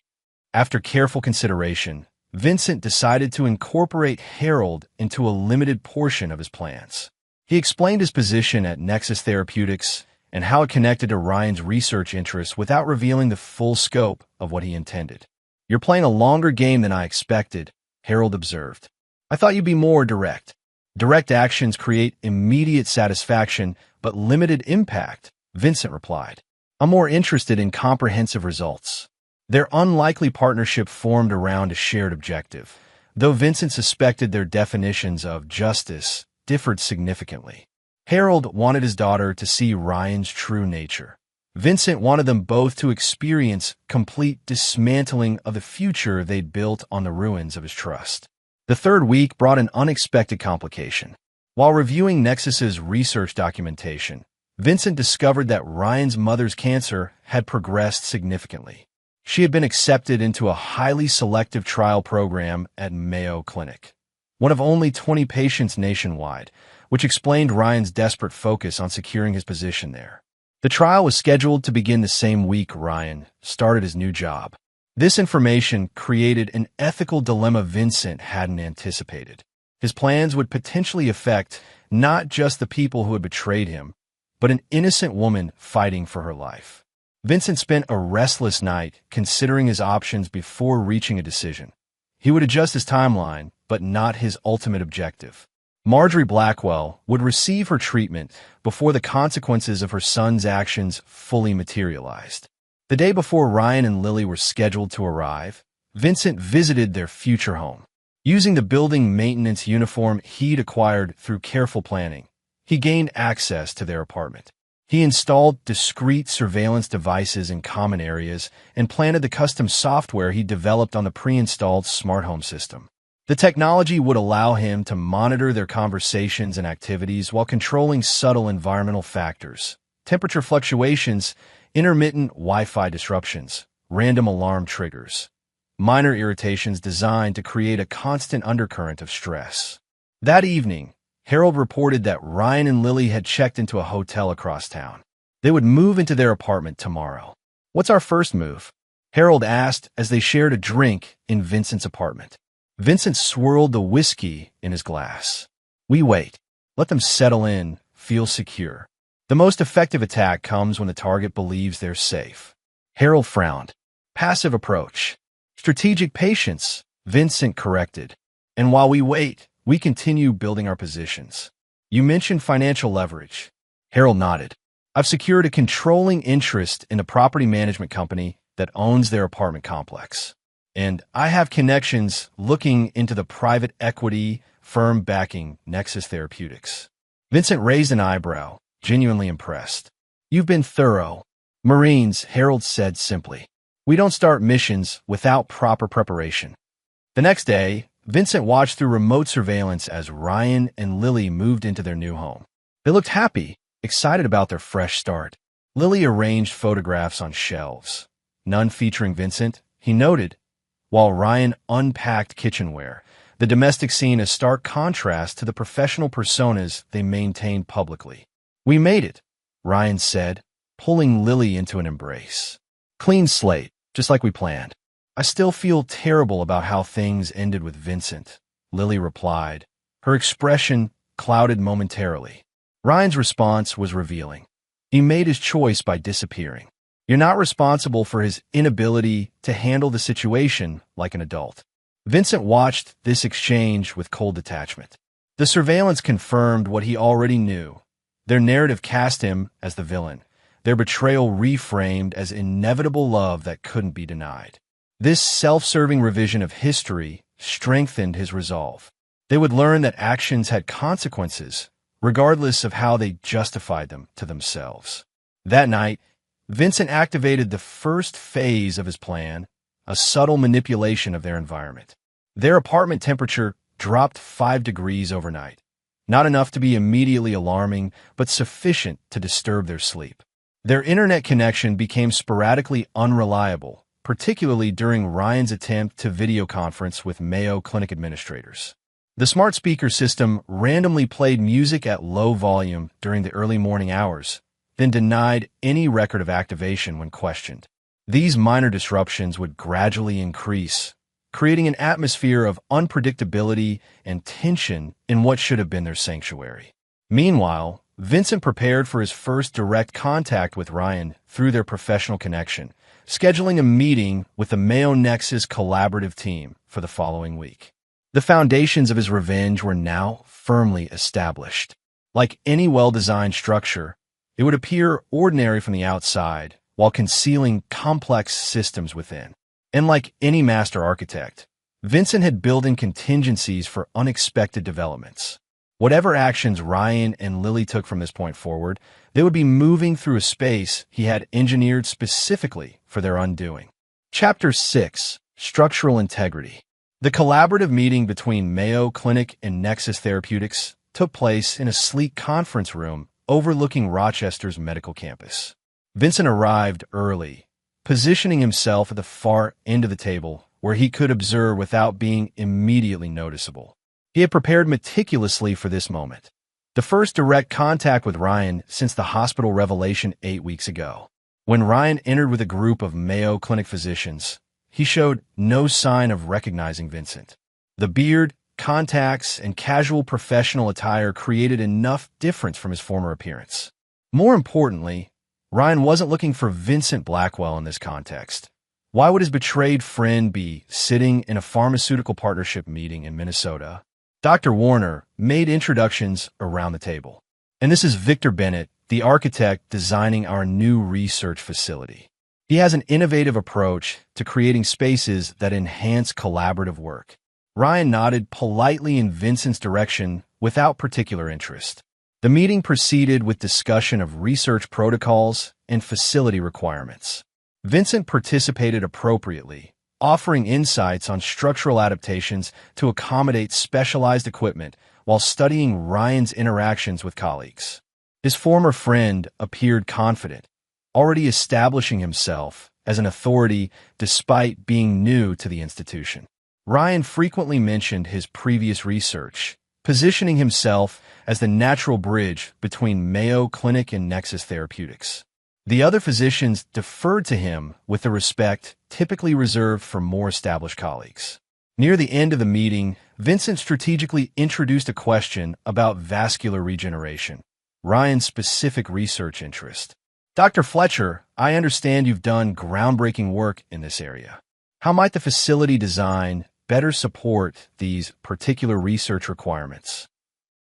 After careful consideration, Vincent decided to incorporate Harold into a limited portion of his plans. He explained his position at Nexus Therapeutics and how it connected to Ryan's research interests without revealing the full scope of what he intended. You're playing a longer game than I expected, Harold observed. I thought you'd be more direct. Direct actions create immediate satisfaction, but limited impact, Vincent replied. I'm more interested in comprehensive results. Their unlikely partnership formed around a shared objective, though Vincent suspected their definitions of justice differed significantly. Harold wanted his daughter to see Ryan's true nature. Vincent wanted them both to experience complete dismantling of the future they'd built on the ruins of his trust. The third week brought an unexpected complication. While reviewing Nexus's research documentation, Vincent discovered that Ryan's mother's cancer had progressed significantly. She had been accepted into a highly selective trial program at Mayo Clinic, one of only 20 patients nationwide, which explained Ryan's desperate focus on securing his position there. The trial was scheduled to begin the same week Ryan started his new job. This information created an ethical dilemma Vincent hadn't anticipated. His plans would potentially affect not just the people who had betrayed him, but an innocent woman fighting for her life. Vincent spent a restless night considering his options before reaching a decision. He would adjust his timeline, but not his ultimate objective. Marjorie Blackwell would receive her treatment before the consequences of her son's actions fully materialized. The day before Ryan and Lily were scheduled to arrive, Vincent visited their future home. Using the building maintenance uniform he'd acquired through careful planning, he gained access to their apartment. He installed discrete surveillance devices in common areas and planted the custom software he developed on the pre-installed smart home system. The technology would allow him to monitor their conversations and activities while controlling subtle environmental factors, temperature fluctuations, intermittent Wi-Fi disruptions, random alarm triggers, minor irritations designed to create a constant undercurrent of stress. That evening, Harold reported that Ryan and Lily had checked into a hotel across town. They would move into their apartment tomorrow. What's our first move? Harold asked as they shared a drink in Vincent's apartment. Vincent swirled the whiskey in his glass. We wait. Let them settle in, feel secure. The most effective attack comes when the target believes they're safe. Harold frowned. Passive approach. Strategic patience, Vincent corrected. And while we wait, we continue building our positions. You mentioned financial leverage. Harold nodded. I've secured a controlling interest in a property management company that owns their apartment complex. And I have connections looking into the private equity firm backing Nexus Therapeutics. Vincent raised an eyebrow, genuinely impressed. You've been thorough. Marines, Harold said simply. We don't start missions without proper preparation. The next day, Vincent watched through remote surveillance as Ryan and Lily moved into their new home. They looked happy, excited about their fresh start. Lily arranged photographs on shelves, none featuring Vincent, he noted, while Ryan unpacked kitchenware, the domestic scene a stark contrast to the professional personas they maintained publicly. We made it, Ryan said, pulling Lily into an embrace. Clean slate, just like we planned. I still feel terrible about how things ended with Vincent, Lily replied, her expression clouded momentarily. Ryan's response was revealing. He made his choice by disappearing. You're not responsible for his inability to handle the situation like an adult. Vincent watched this exchange with cold detachment. The surveillance confirmed what he already knew. Their narrative cast him as the villain, their betrayal reframed as inevitable love that couldn't be denied. This self-serving revision of history strengthened his resolve. They would learn that actions had consequences, regardless of how they justified them to themselves. That night, Vincent activated the first phase of his plan, a subtle manipulation of their environment. Their apartment temperature dropped 5 degrees overnight. Not enough to be immediately alarming, but sufficient to disturb their sleep. Their internet connection became sporadically unreliable, particularly during Ryan's attempt to video conference with Mayo Clinic administrators. The smart speaker system randomly played music at low volume during the early morning hours, then denied any record of activation when questioned. These minor disruptions would gradually increase, creating an atmosphere of unpredictability and tension in what should have been their sanctuary. Meanwhile, Vincent prepared for his first direct contact with Ryan through their professional connection, scheduling a meeting with the Mayo Nexus collaborative team for the following week. The foundations of his revenge were now firmly established. Like any well-designed structure, it would appear ordinary from the outside while concealing complex systems within. And like any master architect, Vincent had built in contingencies for unexpected developments. Whatever actions Ryan and Lily took from this point forward, they would be moving through a space he had engineered specifically for their undoing. Chapter 6: Structural Integrity. The collaborative meeting between Mayo Clinic and Nexus Therapeutics took place in a sleek conference room overlooking Rochester's medical campus. Vincent arrived early, positioning himself at the far end of the table where he could observe without being immediately noticeable. He had prepared meticulously for this moment, the first direct contact with Ryan since the hospital revelation 8 weeks ago. When Ryan entered with a group of Mayo Clinic physicians, he showed no sign of recognizing Vincent. The beard, contacts, and casual professional attire created enough difference from his former appearance. More importantly, Ryan wasn't looking for Vincent Blackwell in this context. Why would his betrayed friend be sitting in a pharmaceutical partnership meeting in Minnesota? Dr. Warner made introductions around the table. And this is Victor Bennett, the architect designing our new research facility. He has an innovative approach to creating spaces that enhance collaborative work. Ryan nodded politely in Vincent's direction without particular interest. The meeting proceeded with discussion of research protocols and facility requirements. Vincent participated appropriately, offering insights on structural adaptations to accommodate specialized equipment while studying Ryan's interactions with colleagues. His former friend appeared confident, already establishing himself as an authority despite being new to the institution. Ryan frequently mentioned his previous research, positioning himself as the natural bridge between Mayo Clinic and Nexus Therapeutics. The other physicians deferred to him with the respect typically reserved for more established colleagues. Near the end of the meeting, Vincent strategically introduced a question about vascular regeneration, Ryan's specific research interest. Dr. Fletcher, I understand you've done groundbreaking work in this area. How might the facility design better support these particular research requirements?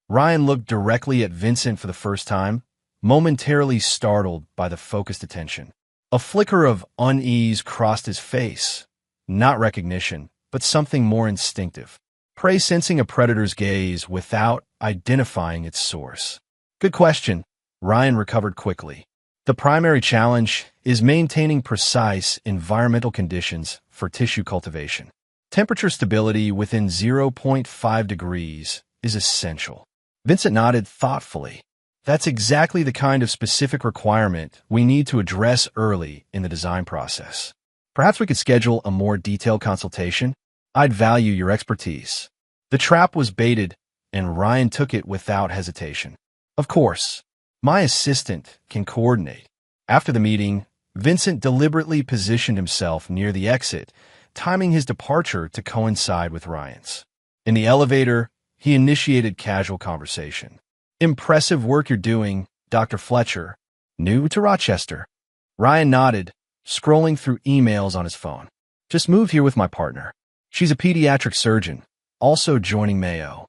Ryan looked directly at Vincent for the first time, momentarily startled by the focused attention. A flicker of unease crossed his face. Not recognition, but something more instinctive. Prey sensing a predator's gaze without identifying its source. Good question. Ryan recovered quickly. The primary challenge is maintaining precise environmental conditions for tissue cultivation. Temperature stability within 0.5 degrees is essential. Vincent nodded thoughtfully. That's exactly the kind of specific requirement we need to address early in the design process. Perhaps we could schedule a more detailed consultation? I'd value your expertise. The trap was baited, and Ryan took it without hesitation. Of course, my assistant can coordinate. After the meeting, Vincent deliberately positioned himself near the exit, timing his departure to coincide with Ryan's. In the elevator, he initiated casual conversation. "Impressive work you're doing, Dr. Fletcher. New to Rochester?" Ryan nodded, scrolling through emails on his phone. "Just moved here with my partner. She's a pediatric surgeon, also joining Mayo."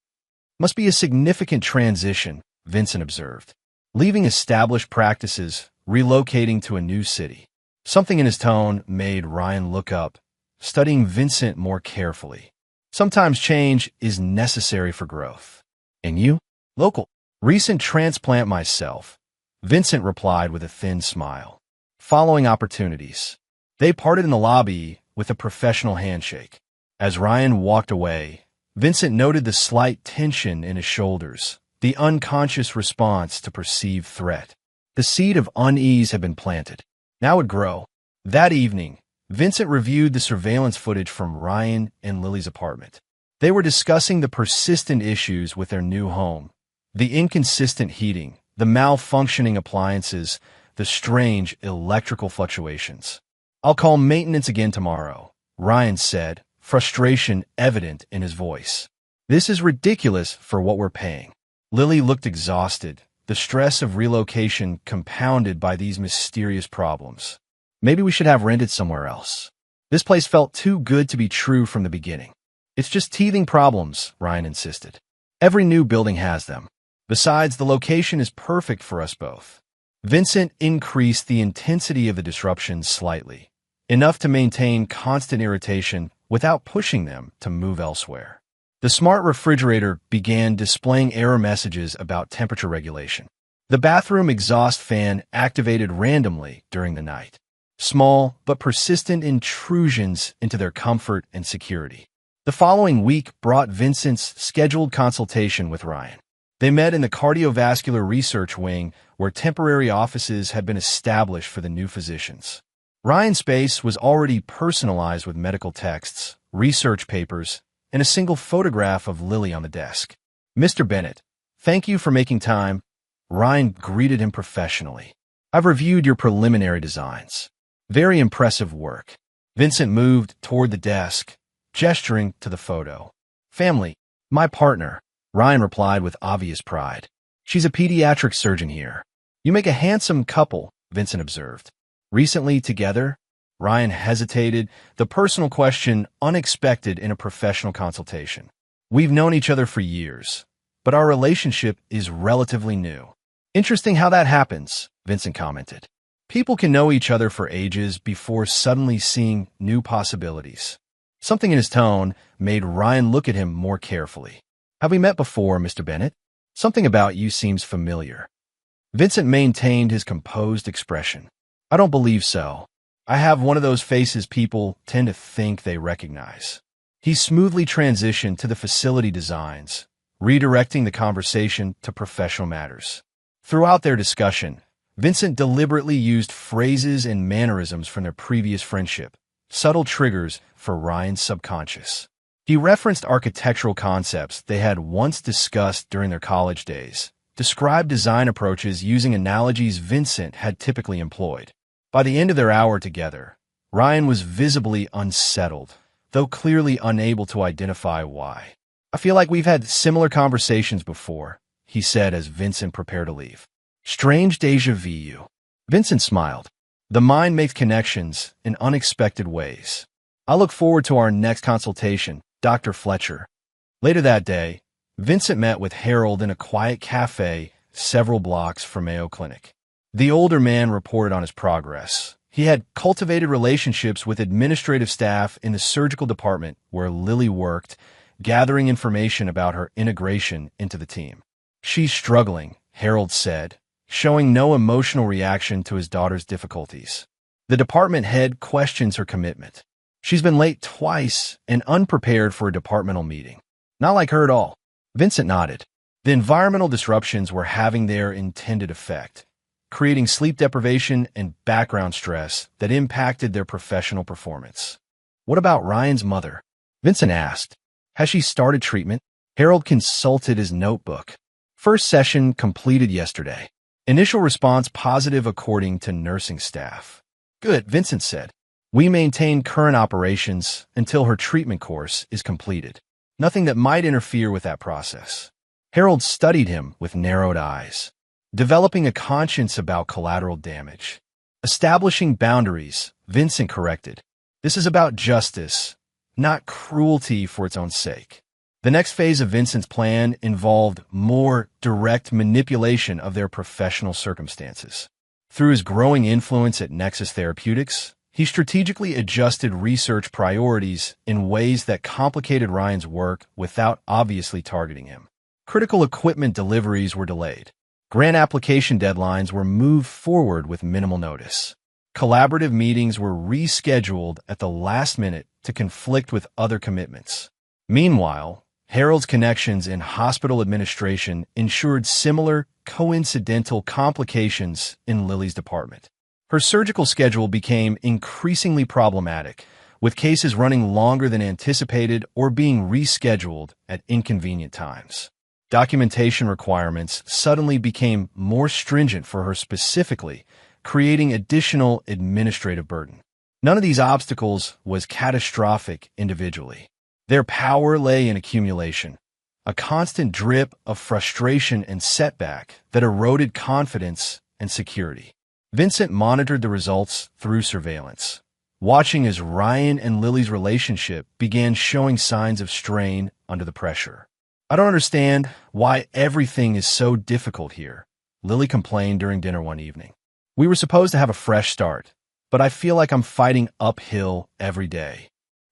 "Must be a significant transition," Vincent observed. "Leaving established practices, relocating to a new city." Something in his tone made Ryan look up, studying Vincent more carefully. "Sometimes change is necessary for growth." "And you?" "Local. Recent transplant myself," Vincent replied with a thin smile. "Following opportunities." They parted in the lobby with a professional handshake. As Ryan walked away, Vincent noted the slight tension in his shoulders, the unconscious response to perceived threat. The seed of unease had been planted. Now it would grow. That evening, Vincent reviewed the surveillance footage from Ryan and Lily's apartment. They were discussing the persistent issues with their new home, the inconsistent heating, the malfunctioning appliances, the strange electrical fluctuations. "I'll call maintenance again tomorrow," Ryan said, frustration evident in his voice. "This is ridiculous for what we're paying." Lily looked exhausted, the stress of relocation compounded by these mysterious problems. "Maybe we should have rented somewhere else. This place felt too good to be true from the beginning." "It's just teething problems," Ryan insisted. "Every new building has them. Besides, the location is perfect for us both." Vincent increased the intensity of the disruptions slightly, enough to maintain constant irritation without pushing them to move elsewhere. The smart refrigerator began displaying error messages about temperature regulation. The bathroom exhaust fan activated randomly during the night. Small but persistent intrusions into their comfort and security. The following week brought Vincent's scheduled consultation with Ryan. They met in the cardiovascular research wing, where temporary offices had been established for the new physicians. Ryan's space was already personalized with medical texts, research papers, and a single photograph of Lily on the desk. "Mr. Bennett, thank you for making time." Ryan greeted him professionally. "I've reviewed your preliminary designs. Very impressive work." Vincent moved toward the desk, gesturing to the photo. "Family, my partner," Ryan replied with obvious pride. "She's a pediatric surgeon here." "You make a handsome couple," Vincent observed. "Recently together?" Ryan hesitated, the personal question unexpected in a professional consultation. "We've known each other for years, but our relationship is relatively new." "Interesting how that happens," Vincent commented. "People can know each other for ages before suddenly seeing new possibilities." Something in his tone made Ryan look at him more carefully. "Have we met before, Mr. Bennett? Something about you seems familiar." Vincent maintained his composed expression. "I don't believe so. I have one of those faces people tend to think they recognize." He smoothly transitioned to the facility designs, redirecting the conversation to professional matters. Throughout their discussion, Vincent deliberately used phrases and mannerisms from their previous friendship, subtle triggers for Ryan's subconscious. He referenced architectural concepts they had once discussed during their college days, described design approaches using analogies Vincent had typically employed. By the end of their hour together, Ryan was visibly unsettled, though clearly unable to identify why. "I feel like we've had similar conversations before," he said as Vincent prepared to leave. "Strange déjà vu." Vincent smiled. "The mind makes connections in unexpected ways." "I look forward to our next consultation, Dr. Fletcher." Later that day, Vincent met with Harold in a quiet cafe several blocks from Mayo Clinic. The older man reported on his progress. He had cultivated relationships with administrative staff in the surgical department where Lily worked, gathering information about her integration into the team. "She's struggling," Harold said, showing no emotional reaction to his daughter's difficulties. The department head questions her commitment. "She's been late twice and unprepared for a departmental meeting." "Not like her at all." Vincent nodded. The environmental disruptions were having their intended effect, creating sleep deprivation and background stress that impacted their professional performance. "What about Ryan's mother?" Vincent asked. "Has she started treatment?" Harold consulted his notebook. "First session completed yesterday. Initial response positive according to nursing staff." "Good," Vincent said. We maintain current operations until her treatment course is completed. Nothing that might interfere with that process. Harold studied him with narrowed eyes, developing a conscience about collateral damage. Establishing boundaries, Vincent corrected. This is about justice, not cruelty for its own sake. The next phase of Vincent's plan involved more direct manipulation of their professional circumstances. Through his growing influence at Nexus Therapeutics, he strategically adjusted research priorities in ways that complicated Ryan's work without obviously targeting him. Critical equipment deliveries were delayed. Grant application deadlines were moved forward with minimal notice. Collaborative meetings were rescheduled at the last minute to conflict with other commitments. Meanwhile, Harold's connections in hospital administration ensured similar, coincidental complications in Lily's department. Her surgical schedule became increasingly problematic, with cases running longer than anticipated or being rescheduled at inconvenient times. Documentation requirements suddenly became more stringent for her specifically, creating additional administrative burden. None of these obstacles was catastrophic individually. Their power lay in accumulation, a constant drip of frustration and setback that eroded confidence and security. Vincent monitored the results through surveillance, watching as Ryan and Lily's relationship began showing signs of strain under the pressure. "I don't understand why everything is so difficult here," Lily complained during dinner one evening. "We were supposed to have a fresh start, but I feel like I'm fighting uphill every day."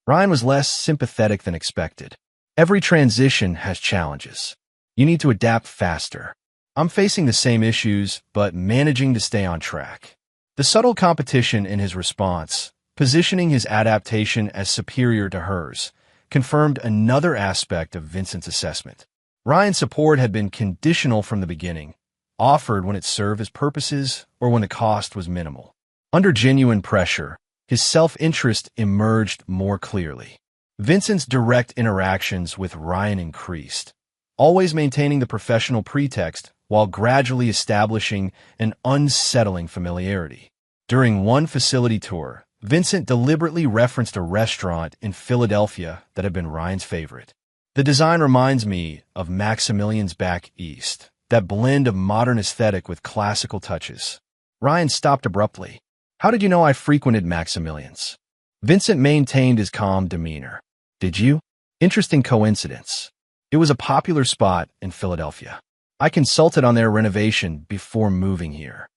Ryan was less sympathetic than expected. "Every transition has challenges. You need to adapt faster. I'm facing the same issues, but managing to stay on track." The subtle competition in his response, positioning his adaptation as superior to hers, confirmed another aspect of Vincent's assessment. Ryan's support had been conditional from the beginning, offered when it served his purposes or when the cost was minimal. Under genuine pressure, his self-interest emerged more clearly. Vincent's direct interactions with Ryan increased, always maintaining the professional pretext while gradually establishing an unsettling familiarity. During one facility tour, Vincent deliberately referenced a restaurant in Philadelphia that had been Ryan's favorite. "The design reminds me of Maximilian's Back East, that blend of modern aesthetic with classical touches." Ryan stopped abruptly. "How did you know I frequented Maximilian's?" Vincent maintained his calm demeanor. "Did you? Interesting coincidence. It was a popular spot in Philadelphia. I consulted on their renovation before moving here."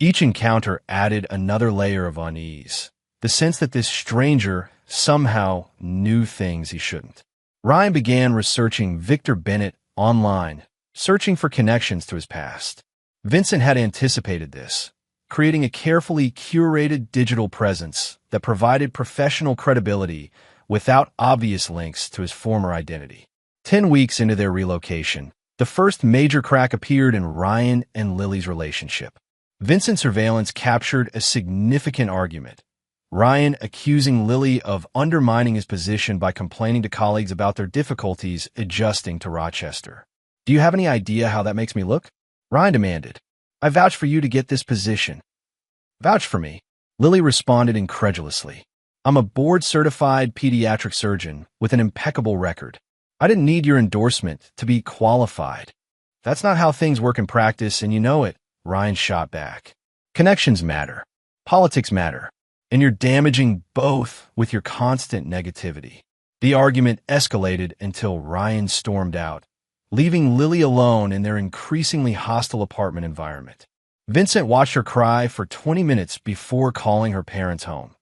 Each encounter added another layer of unease, the sense that this stranger somehow knew things he shouldn't. Ryan began researching Victor Bennett online, searching for connections to his past. Vincent had anticipated this, creating a carefully curated digital presence that provided professional credibility without obvious links to his former identity. 10 weeks into their relocation, the first major crack appeared in Ryan and Lily's relationship. Vincent's surveillance captured a significant argument. Ryan accusing Lily of undermining his position by complaining to colleagues about their difficulties adjusting to Rochester. "Do you have any idea how that makes me look?" Ryan demanded. "I vouch for you to get this position." "Vouch for me?" Lily responded incredulously. "I'm a board-certified pediatric surgeon with an impeccable record. I didn't need your endorsement to be qualified." "That's not how things work in practice, and you know it," Ryan shot back. "Connections matter. Politics matter. And you're damaging both with your constant negativity." The argument escalated until Ryan stormed out, leaving Lily alone in their increasingly hostile apartment environment. Vincent watched her cry for 20 minutes before calling her parents home,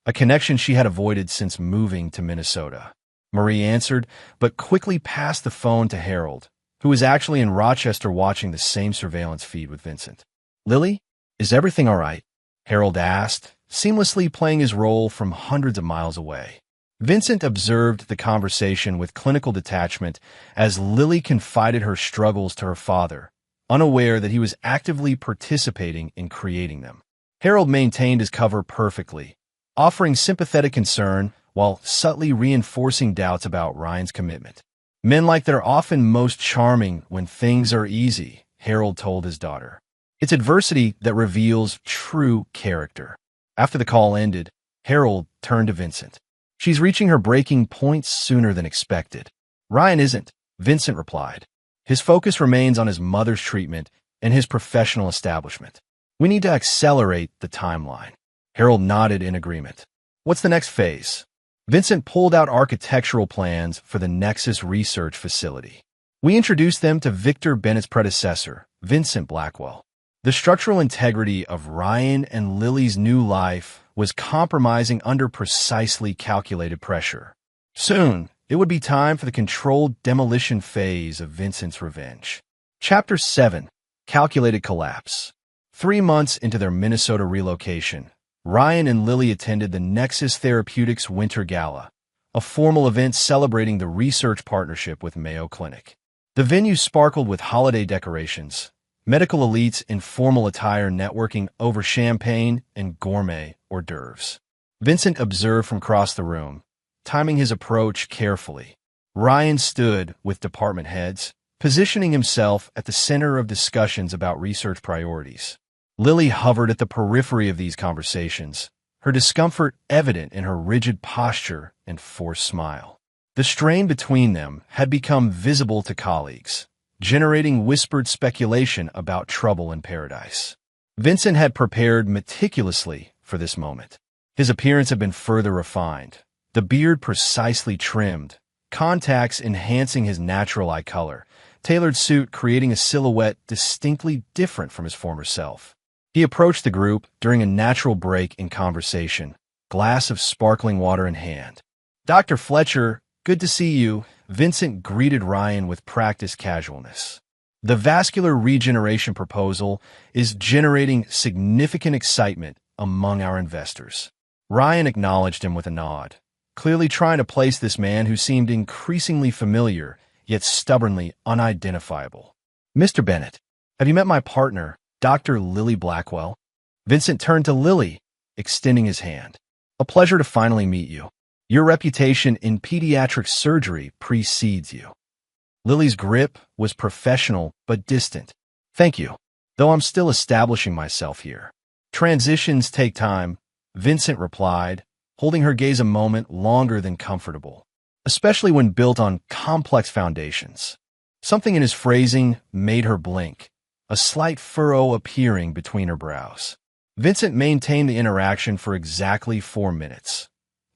a connection she had avoided since moving to Minnesota. Marie answered, but quickly passed the phone to Harold, who was actually in Rochester watching the same surveillance feed with Vincent. "Lily, is everything all right?" Harold asked, seamlessly playing his role from hundreds of miles away. Vincent observed the conversation with clinical detachment as Lily confided her struggles to her father, unaware that he was actively participating in creating them. Harold maintained his cover perfectly, offering sympathetic concern while subtly reinforcing doubts about Ryan's commitment. "Men like they're often most charming when things are easy," Harold told his daughter. "It's adversity that reveals true character." After the call ended, Harold turned to Vincent. She's reaching her breaking point sooner than expected. Ryan isn't, Vincent replied. His focus remains on his mother's treatment and his professional establishment. We need to accelerate the timeline. Harold nodded in agreement. What's the next phase? Vincent pulled out architectural plans for the Nexus Research Facility. We introduced them to Victor Bennett's predecessor, Vincent Blackwell. The structural integrity of Ryan and Lily's new life was compromising under precisely calculated pressure. Soon, it would be time for the controlled demolition phase of Vincent's revenge. Chapter 7. Calculated Collapse. 3 months into their Minnesota relocation, Ryan and Lily attended the Nexus Therapeutics Winter Gala, a formal event celebrating the research partnership with Mayo Clinic. The venue sparkled with holiday decorations, medical elites in formal attire networking over champagne and gourmet hors d'oeuvres. Vincent observed from across the room, timing his approach carefully. Ryan stood with department heads, positioning himself at the center of discussions about research priorities. Lily hovered at the periphery of these conversations, her discomfort evident in her rigid posture and forced smile. The strain between them had become visible to colleagues, generating whispered speculation about trouble in paradise. Vincent had prepared meticulously for this moment. His appearance had been further refined, the beard precisely trimmed, contacts enhancing his natural eye color, tailored suit creating a silhouette distinctly different from his former self. He approached the group during a natural break in conversation, glass of sparkling water in hand. Dr. Fletcher, good to see you, Vincent greeted Ryan with practiced casualness. The vascular regeneration proposal is generating significant excitement among our investors. Ryan acknowledged him with a nod, clearly trying to place this man who seemed increasingly familiar, yet stubbornly unidentifiable. Mr. Bennett, have you met my partner, Dr. Lily Blackwell? Vincent turned to Lily, extending his hand. A pleasure to finally meet you. Your reputation in pediatric surgery precedes you. Lily's grip was professional but distant. Thank you, though I'm still establishing myself here. Transitions take time, Vincent replied, holding her gaze a moment longer than comfortable, especially when built on complex foundations. Something in his phrasing made her blink, a slight furrow appearing between her brows. Vincent maintained the interaction for exactly 4 minutes,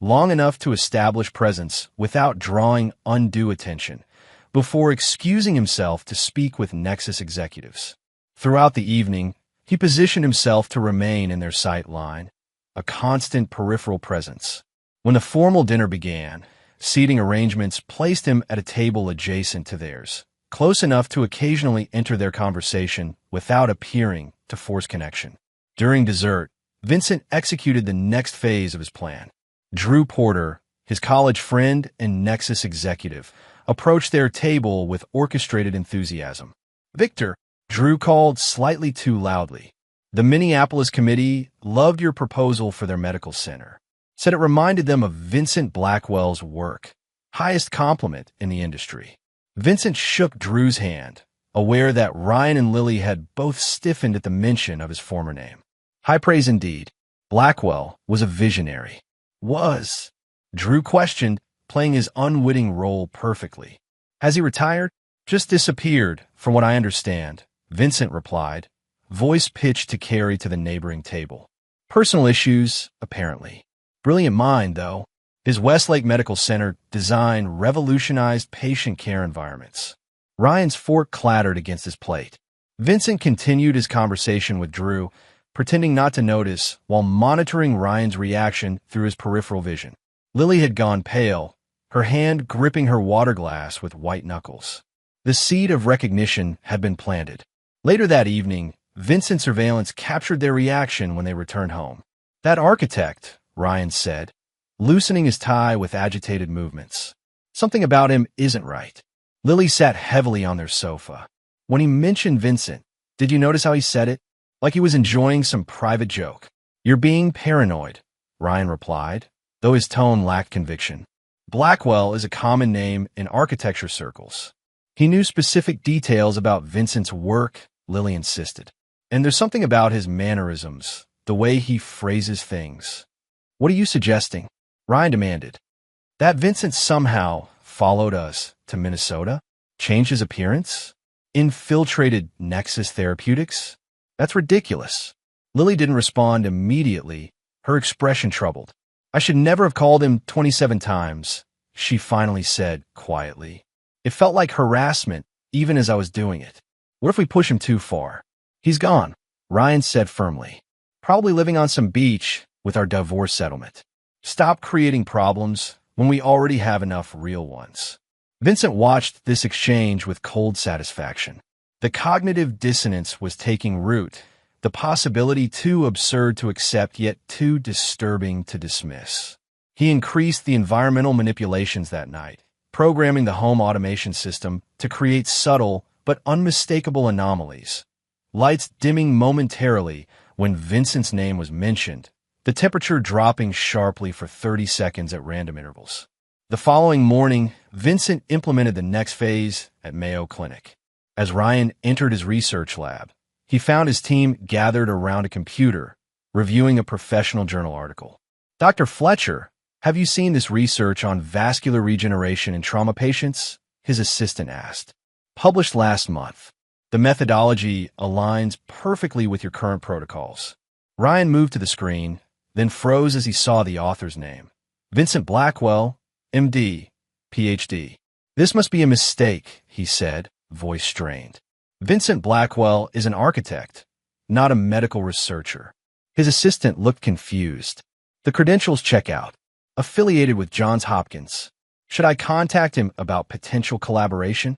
long enough to establish presence without drawing undue attention, before excusing himself to speak with Nexus executives. Throughout the evening, he positioned himself to remain in their sight line, a constant peripheral presence. When the formal dinner began, seating arrangements placed him at a table adjacent to theirs, close enough to occasionally enter their conversation without appearing to force connection. During dessert, Vincent executed the next phase of his plan. Drew Porter, his college friend and Nexus executive, approached their table with orchestrated enthusiasm. Victor, Drew called slightly too loudly. The Minneapolis committee loved your proposal for their medical center. Said it reminded them of Vincent Blackwell's work. Highest compliment in the industry. Vincent shook Drew's hand, aware that Ryan and Lily had both stiffened at the mention of his former name. High praise indeed. Blackwell was a visionary. Was? Drew questioned, playing his unwitting role perfectly. Has he retired? Just disappeared, from what I understand, Vincent replied, voice pitched to carry to the neighboring table. Personal issues, apparently. Brilliant mind, though. His Westlake Medical Center design revolutionized patient care environments. Ryan's fork clattered against his plate. Vincent continued his conversation with Drew, pretending not to notice while monitoring Ryan's reaction through his peripheral vision. Lily had gone pale, her hand gripping her water glass with white knuckles. The seed of recognition had been planted. Later that evening, Vincent's surveillance captured their reaction when they returned home. That architect, Ryan said, loosening his tie with agitated movements. Something about him isn't right. Lily sat heavily on their sofa. When he mentioned Vincent, did you notice how he said it? Like he was enjoying some private joke. You're being paranoid, Ryan replied, though his tone lacked conviction. Blackwell is a common name in architecture circles. He knew specific details about Vincent's work, Lily insisted. And there's something about his mannerisms, the way he phrases things. What are you suggesting? Ryan demanded. That Vincent somehow followed us to Minnesota? Changed his appearance? Infiltrated Nexus Therapeutics? That's ridiculous. Lily didn't respond immediately, her expression troubled. I should never have called him 27 times, she finally said quietly. It felt like harassment, even as I was doing it. What if we push him too far? He's gone, Ryan said firmly. Probably living on some beach with our divorce settlement. Stop creating problems when we already have enough real ones. Vincent watched this exchange with cold satisfaction. The cognitive dissonance was taking root, the possibility too absurd to accept yet too disturbing to dismiss. He increased the environmental manipulations that night, programming the home automation system to create subtle but unmistakable anomalies. Lights dimming momentarily when Vincent's name was mentioned, the temperature dropping sharply for 30 seconds at random intervals. The following morning, Vincent implemented the next phase at Mayo Clinic. As Ryan entered his research lab, he found his team gathered around a computer, reviewing a professional journal article. Dr. Fletcher, have you seen this research on vascular regeneration in trauma patients? His assistant asked. Published last month. The methodology aligns perfectly with your current protocols. Ryan moved to the screen, then froze as he saw the author's name. Vincent Blackwell, MD, PhD. This must be a mistake, he said, voice strained. Vincent Blackwell is an architect, not a medical researcher. His assistant looked confused. The credentials check out. Affiliated with Johns Hopkins. Should I contact him about potential collaboration?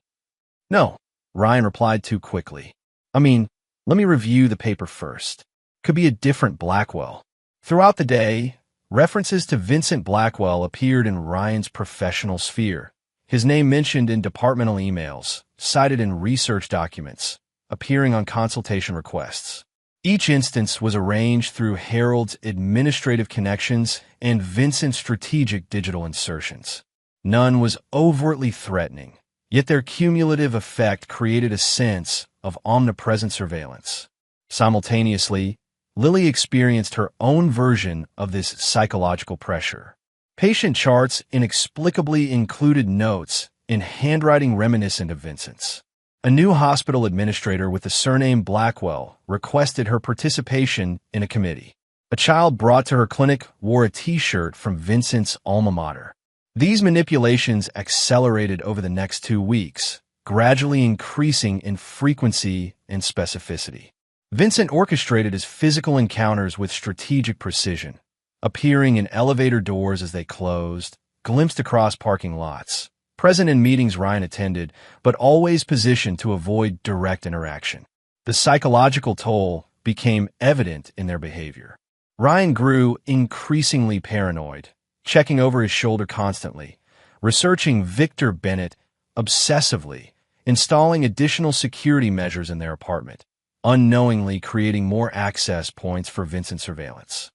No, Ryan replied too quickly. Let me review the paper first. Could be a different Blackwell. Throughout the day, references to Vincent Blackwell appeared in Ryan's professional sphere. His name mentioned in departmental emails, cited in research documents, appearing on consultation requests. Each instance was arranged through Harold's administrative connections and Vincent's strategic digital insertions. None was overtly threatening, yet their cumulative effect created a sense of omnipresent surveillance. Simultaneously, Lily experienced her own version of this psychological pressure. Patient charts inexplicably included notes in handwriting reminiscent of Vincent's. A new hospital administrator with the surname Blackwell requested her participation in a committee. A child brought to her clinic wore a T-shirt from Vincent's alma mater. These manipulations accelerated over the next 2 weeks, gradually increasing in frequency and specificity. Vincent orchestrated his physical encounters with strategic precision, appearing in elevator doors as they closed, glimpsed across parking lots, present in meetings Ryan attended, but always positioned to avoid direct interaction. The psychological toll became evident in their behavior. Ryan grew increasingly paranoid, checking over his shoulder constantly, researching Victor Bennett obsessively, installing additional security measures in their apartment, unknowingly creating more access points for Vincent surveillance.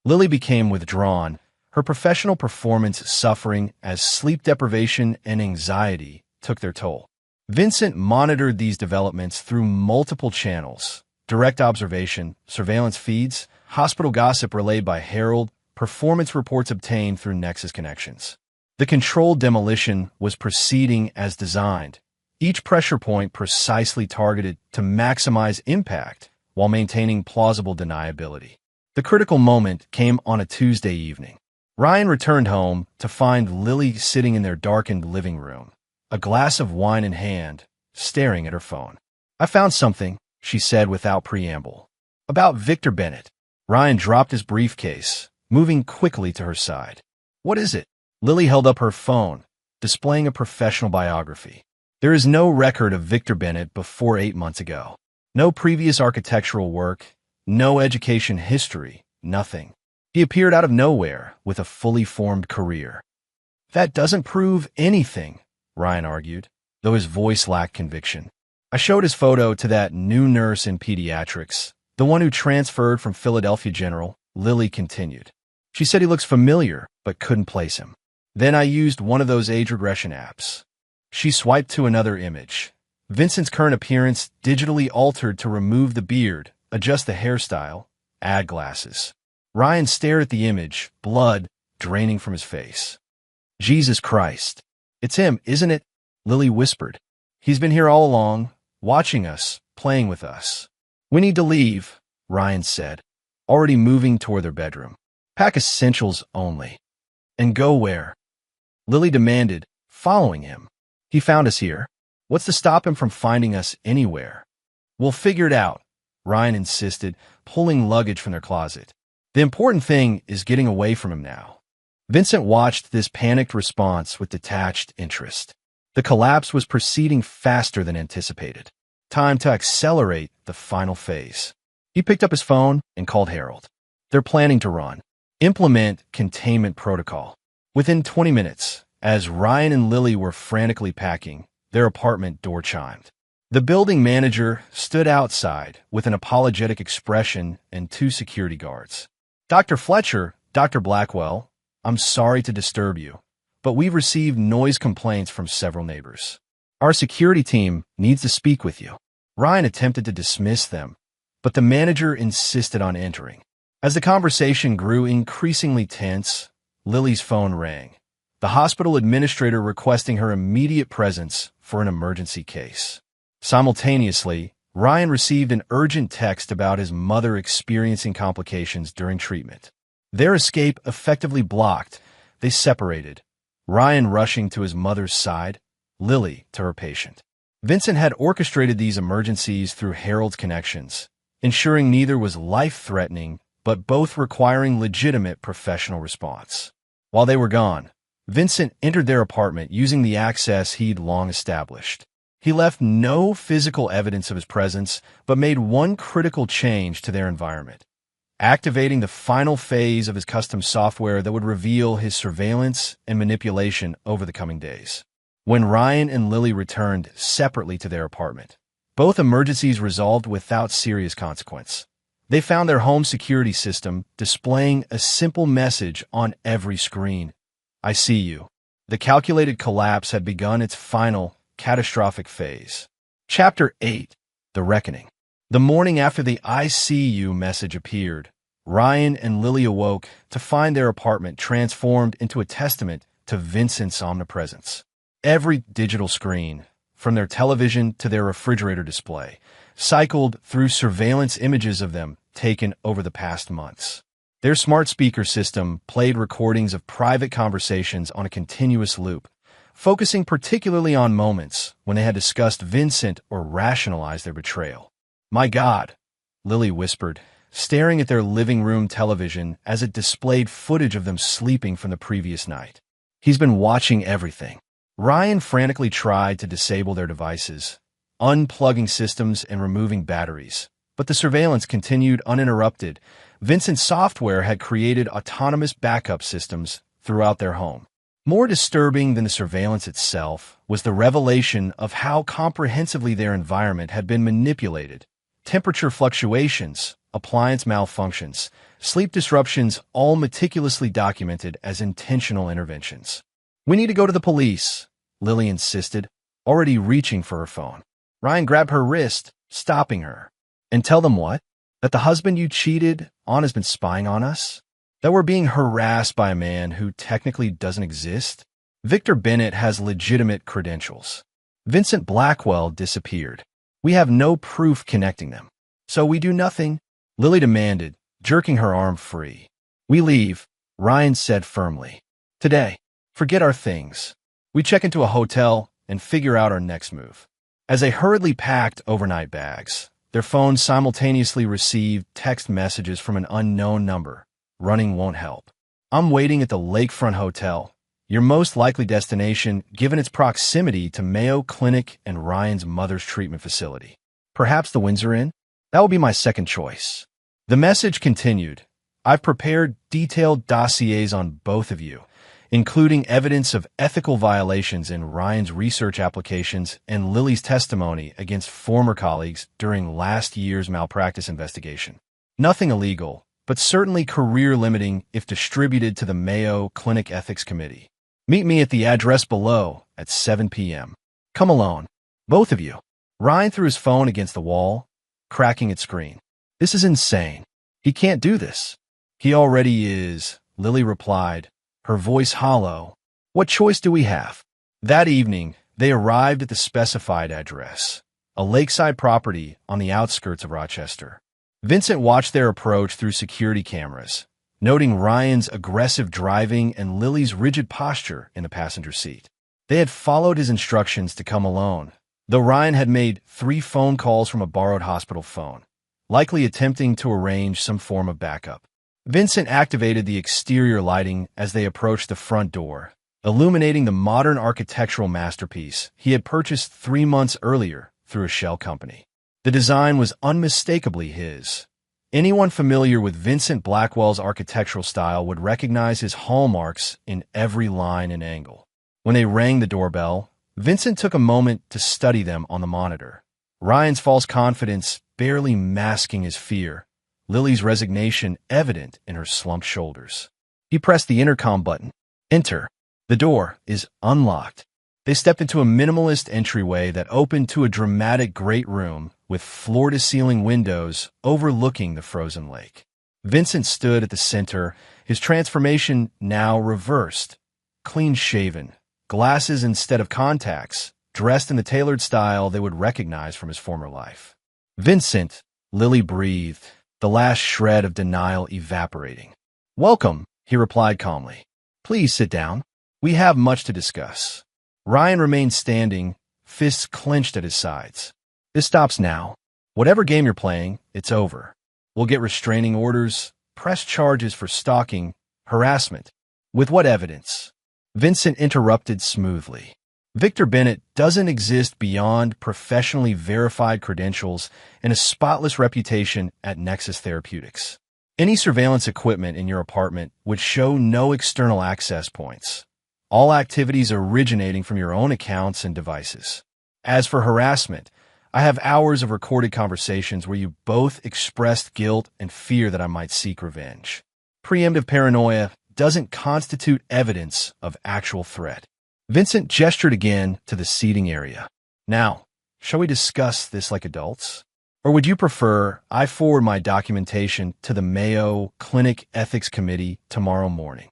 Lily became withdrawn, her professional performance suffering as sleep deprivation and anxiety took their toll. Vincent monitored these developments through multiple channels: direct observation, surveillance feeds, hospital gossip relayed by Harold, performance reports obtained through Nexus connections. The controlled demolition was proceeding as designed, each pressure point precisely targeted to maximize impact while maintaining plausible deniability. The critical moment came on a Tuesday evening. Ryan returned home to find Lily sitting in their darkened living room, a glass of wine in hand, staring at her phone. I found something, she said without preamble. About Victor Bennett. Ryan dropped his briefcase, moving quickly to her side. What is it? Lily held up her phone, displaying a professional biography. There is no record of Victor Bennett before 8 months ago. No previous architectural work, no education history, nothing. He appeared out of nowhere with a fully formed career. That doesn't prove anything, Ryan argued, though his voice lacked conviction. I showed his photo to that new nurse in pediatrics, the one who transferred from Philadelphia General, Lily continued. She said he looks familiar, but couldn't place him. Then I used one of those age regression apps. She swiped to another image. Vincent's current appearance digitally altered to remove the beard, adjust the hairstyle, add glasses. Ryan stared at the image, blood draining from his face. Jesus Christ. It's him, isn't it? Lily whispered. He's been here all along, watching us, playing with us. We need to leave, Ryan said, already moving toward their bedroom. Pack essentials only. And go where? Lily demanded, following him. He found us here. What's to stop him from finding us anywhere? We'll figure it out, Ryan insisted, pulling luggage from their closet. The important thing is getting away from him now. Vincent watched this panicked response with detached interest. The collapse was proceeding faster than anticipated. Time to accelerate the final phase. He picked up his phone and called Harold. They're planning to run. Implement containment protocol. Within 20 minutes, as Ryan and Lily were frantically packing, their apartment door chimed. The building manager stood outside with an apologetic expression and 2 security guards. Dr. Fletcher, Dr. Blackwell, I'm sorry to disturb you, but we've received noise complaints from several neighbors. Our security team needs to speak with you. Ryan attempted to dismiss them, but the manager insisted on entering. As the conversation grew increasingly tense, Lily's phone rang. The hospital administrator requesting her immediate presence for an emergency case. Simultaneously, Ryan received an urgent text about his mother experiencing complications during treatment. Their escape effectively blocked. They separated, Ryan rushing to his mother's side, Lily to her patient. Vincent had orchestrated these emergencies through Harold's connections, ensuring neither was life-threatening, but both requiring legitimate professional response. While they were gone, Vincent entered their apartment using the access he'd long established. He left no physical evidence of his presence, but made one critical change to their environment, activating the final phase of his custom software that would reveal his surveillance and manipulation over the coming days. When Ryan and Lily returned separately to their apartment, both emergencies resolved without serious consequence. They found their home security system displaying a simple message on every screen. I see you. The calculated collapse had begun its final, catastrophic phase. Chapter 8. The Reckoning. The morning after the I see you message appeared, Ryan and Lily awoke to find their apartment transformed into a testament to Vincent's omnipresence. Every digital screen, from their television to their refrigerator display, cycled through surveillance images of them taken over the past months. Their smart speaker system played recordings of private conversations on a continuous loop, focusing particularly on moments when they had discussed Vincent or rationalized their betrayal. My God, Lily whispered, staring at their living room television as it displayed footage of them sleeping from the previous night. He's been watching everything. Ryan frantically tried to disable their devices, unplugging systems and removing batteries, but the surveillance continued uninterrupted. Vincent's software had created autonomous backup systems throughout their home. More disturbing than the surveillance itself was the revelation of how comprehensively their environment had been manipulated. Temperature fluctuations, appliance malfunctions, sleep disruptions, all meticulously documented as intentional interventions. We need to go to the police, Lily insisted, already reaching for her phone. Ryan grabbed her wrist, stopping her. And tell them what? That the husband you cheated on has been spying on us? That we're being harassed by a man who technically doesn't exist? Victor Bennett has legitimate credentials. Vincent Blackwell disappeared. We have no proof connecting them. So we do nothing, Lily demanded, jerking her arm free. We leave, Ryan said firmly. Today. Forget our things. We check into a hotel and figure out our next move. As they hurriedly packed overnight bags, their phones simultaneously received text messages from an unknown number. Running won't help. I'm waiting at the Lakefront Hotel, your most likely destination given its proximity to Mayo Clinic and Ryan's mother's treatment facility. Perhaps the Windsor Inn? That would be my second choice. The message continued. I've prepared detailed dossiers on both of you, including evidence of ethical violations in Ryan's research applications and Lily's testimony against former colleagues during last year's malpractice investigation. Nothing illegal, but certainly career-limiting if distributed to the Mayo Clinic Ethics Committee. Meet me at the address below at 7 p.m. Come alone. Both of you. Ryan threw his phone against the wall, cracking its screen. This is insane. He can't do this. He already is, Lily replied, her voice hollow. What choice do we have? That evening, they arrived at the specified address, a lakeside property on the outskirts of Rochester. Vincent watched their approach through security cameras, noting Ryan's aggressive driving and Lily's rigid posture in the passenger seat. They had followed his instructions to come alone, though Ryan had made 3 phone calls from a borrowed hospital phone, likely attempting to arrange some form of backup. Vincent activated the exterior lighting as they approached the front door, illuminating the modern architectural masterpiece he had purchased 3 months earlier through a shell company. The design was unmistakably his. Anyone familiar with Vincent Blackwell's architectural style would recognize his hallmarks in every line and angle. When they rang the doorbell, Vincent took a moment to study them on the monitor. Ryan's false confidence barely masking his fear, Lily's resignation evident in her slumped shoulders. He pressed the intercom button. Enter. The door is unlocked. They stepped into a minimalist entryway that opened to a dramatic great room with floor-to-ceiling windows overlooking the frozen lake. Vincent stood at the center, his transformation now reversed. Clean-shaven, glasses instead of contacts, dressed in the tailored style they would recognize from his former life. Vincent, Lily breathed, the last shred of denial evaporating. Welcome, he replied calmly. Please sit down. We have much to discuss. Ryan remained standing, fists clenched at his sides. This stops now. Whatever game you're playing, it's over. We'll get restraining orders, press charges for stalking, harassment. With what evidence? Vincent interrupted smoothly. Victor Bennett doesn't exist beyond professionally verified credentials and a spotless reputation at Nexus Therapeutics. Any surveillance equipment in your apartment would show no external access points. All activities originating from your own accounts and devices. As for harassment, I have hours of recorded conversations where you both expressed guilt and fear that I might seek revenge. Preemptive paranoia doesn't constitute evidence of actual threat. Vincent gestured again to the seating area. Now, shall we discuss this like adults? Or would you prefer I forward my documentation to the Mayo Clinic Ethics Committee tomorrow morning?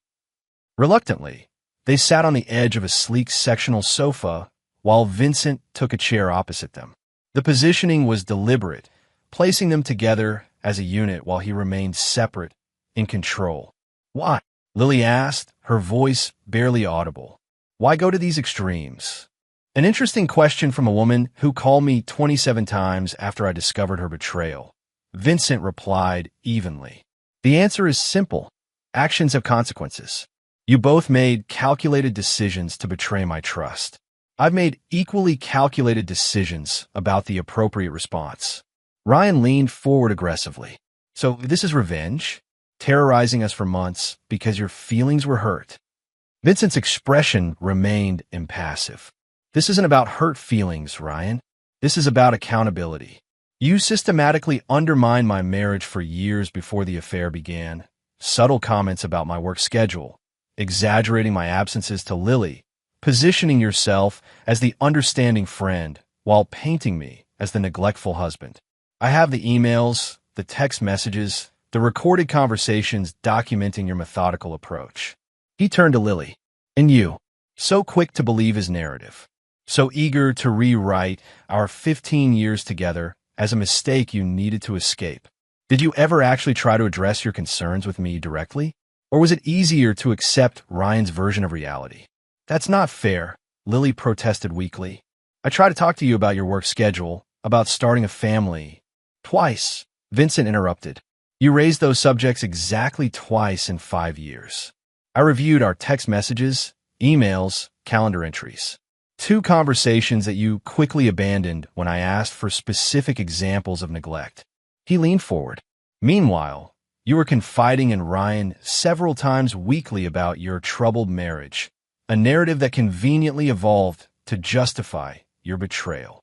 Reluctantly, they sat on the edge of a sleek sectional sofa while Vincent took a chair opposite them. The positioning was deliberate, placing them together as a unit while he remained separate, in control. Why? Lily asked, her voice barely audible. Why go to these extremes? An interesting question from a woman who called me 27 times after I discovered her betrayal. Vincent replied evenly. The answer is simple. Actions have consequences. You both made calculated decisions to betray my trust. I've made equally calculated decisions about the appropriate response. Ryan leaned forward aggressively. So this is revenge? Terrorizing us for months because your feelings were hurt? Vincent's expression remained impassive. This isn't about hurt feelings, Ryan. This is about accountability. You systematically undermined my marriage for years before the affair began. Subtle comments about my work schedule, exaggerating my absences to Lily, positioning yourself as the understanding friend while painting me as the neglectful husband. I have the emails, the text messages, the recorded conversations documenting your methodical approach. He turned to Lily. And you, so quick to believe his narrative, so eager to rewrite our 15 years together as a mistake you needed to escape. Did you ever actually try to address your concerns with me directly? Or was it easier to accept Ryan's version of reality? That's not fair, Lily protested weakly. I tried to talk to you about your work schedule, about starting a family. Twice, Vincent interrupted. You raised those subjects exactly twice in 5 years. I reviewed our text messages, emails, calendar entries. 2 conversations that you quickly abandoned when I asked for specific examples of neglect. He leaned forward. Meanwhile, you were confiding in Ryan several times weekly about your troubled marriage, a narrative that conveniently evolved to justify your betrayal.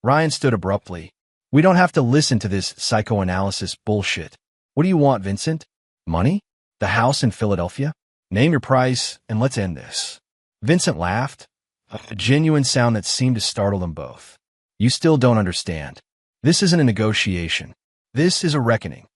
Ryan stood abruptly. We don't have to listen to this psychoanalysis bullshit. What do you want, Vincent? Money? The house in Philadelphia? Name your price, and let's end this. Vincent laughed, a genuine sound that seemed to startle them both. You still don't understand. This isn't a negotiation. This is a reckoning.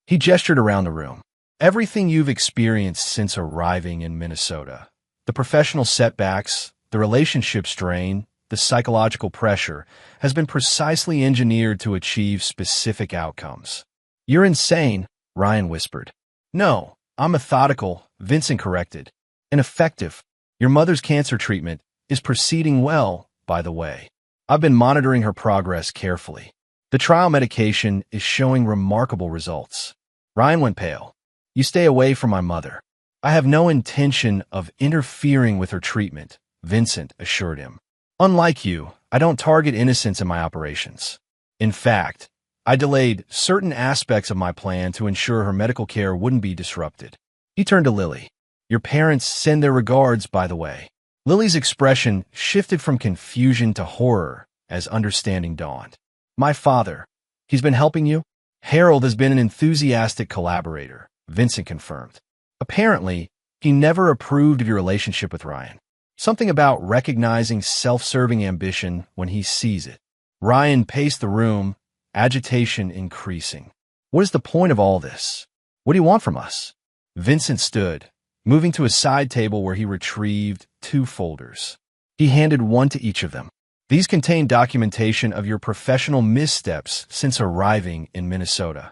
He gestured around the room. Everything you've experienced since arriving in Minnesota, the professional setbacks, the relationship strain, the psychological pressure, has been precisely engineered to achieve specific outcomes. You're insane, Ryan whispered. No, I'm methodical, Vincent corrected. And effective. Your mother's cancer treatment is proceeding well, by the way. I've been monitoring her progress carefully. The trial medication is showing remarkable results. Ryan went pale. You stay away from my mother. I have no intention of interfering with her treatment, Vincent assured him. Unlike you, I don't target innocents in my operations. In fact, I delayed certain aspects of my plan to ensure her medical care wouldn't be disrupted. He turned to Lily. Your parents send their regards, by the way. Lily's expression shifted from confusion to horror as understanding dawned. My father. He's been helping you? Harold has been an enthusiastic collaborator, Vincent confirmed. Apparently, he never approved of your relationship with Ryan. Something about recognizing self-serving ambition when he sees it. Ryan paced the room, agitation increasing. What is the point of all this? What do you want from us? Vincent stood, moving to a side table where he retrieved 2 folders. He handed one to each of them. These contain documentation of your professional missteps since arriving in Minnesota.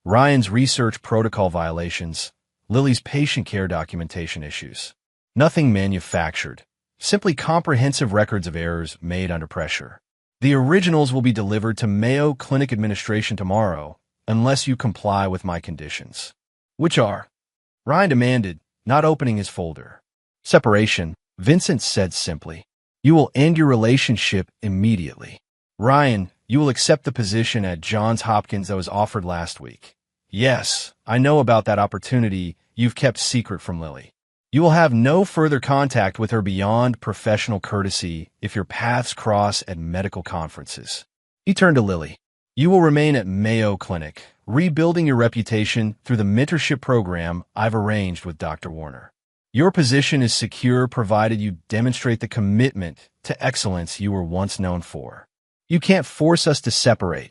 Ryan's research protocol violations, Lily's patient care documentation issues. Nothing manufactured, simply comprehensive records of errors made under pressure. The originals will be delivered to Mayo Clinic administration tomorrow, unless you comply with my conditions. Which are? Ryan demanded, not opening his folder. Separation, Vincent said simply. You will end your relationship immediately. Ryan, you will accept the position at Johns Hopkins that was offered last week. Yes, I know about that opportunity you've kept secret from Lily. You will have no further contact with her beyond professional courtesy if your paths cross at medical conferences. He turned to Lily. You will remain at Mayo Clinic, rebuilding your reputation through the mentorship program I've arranged with Dr. Warner. Your position is secure provided you demonstrate the commitment to excellence you were once known for. You can't force us to separate,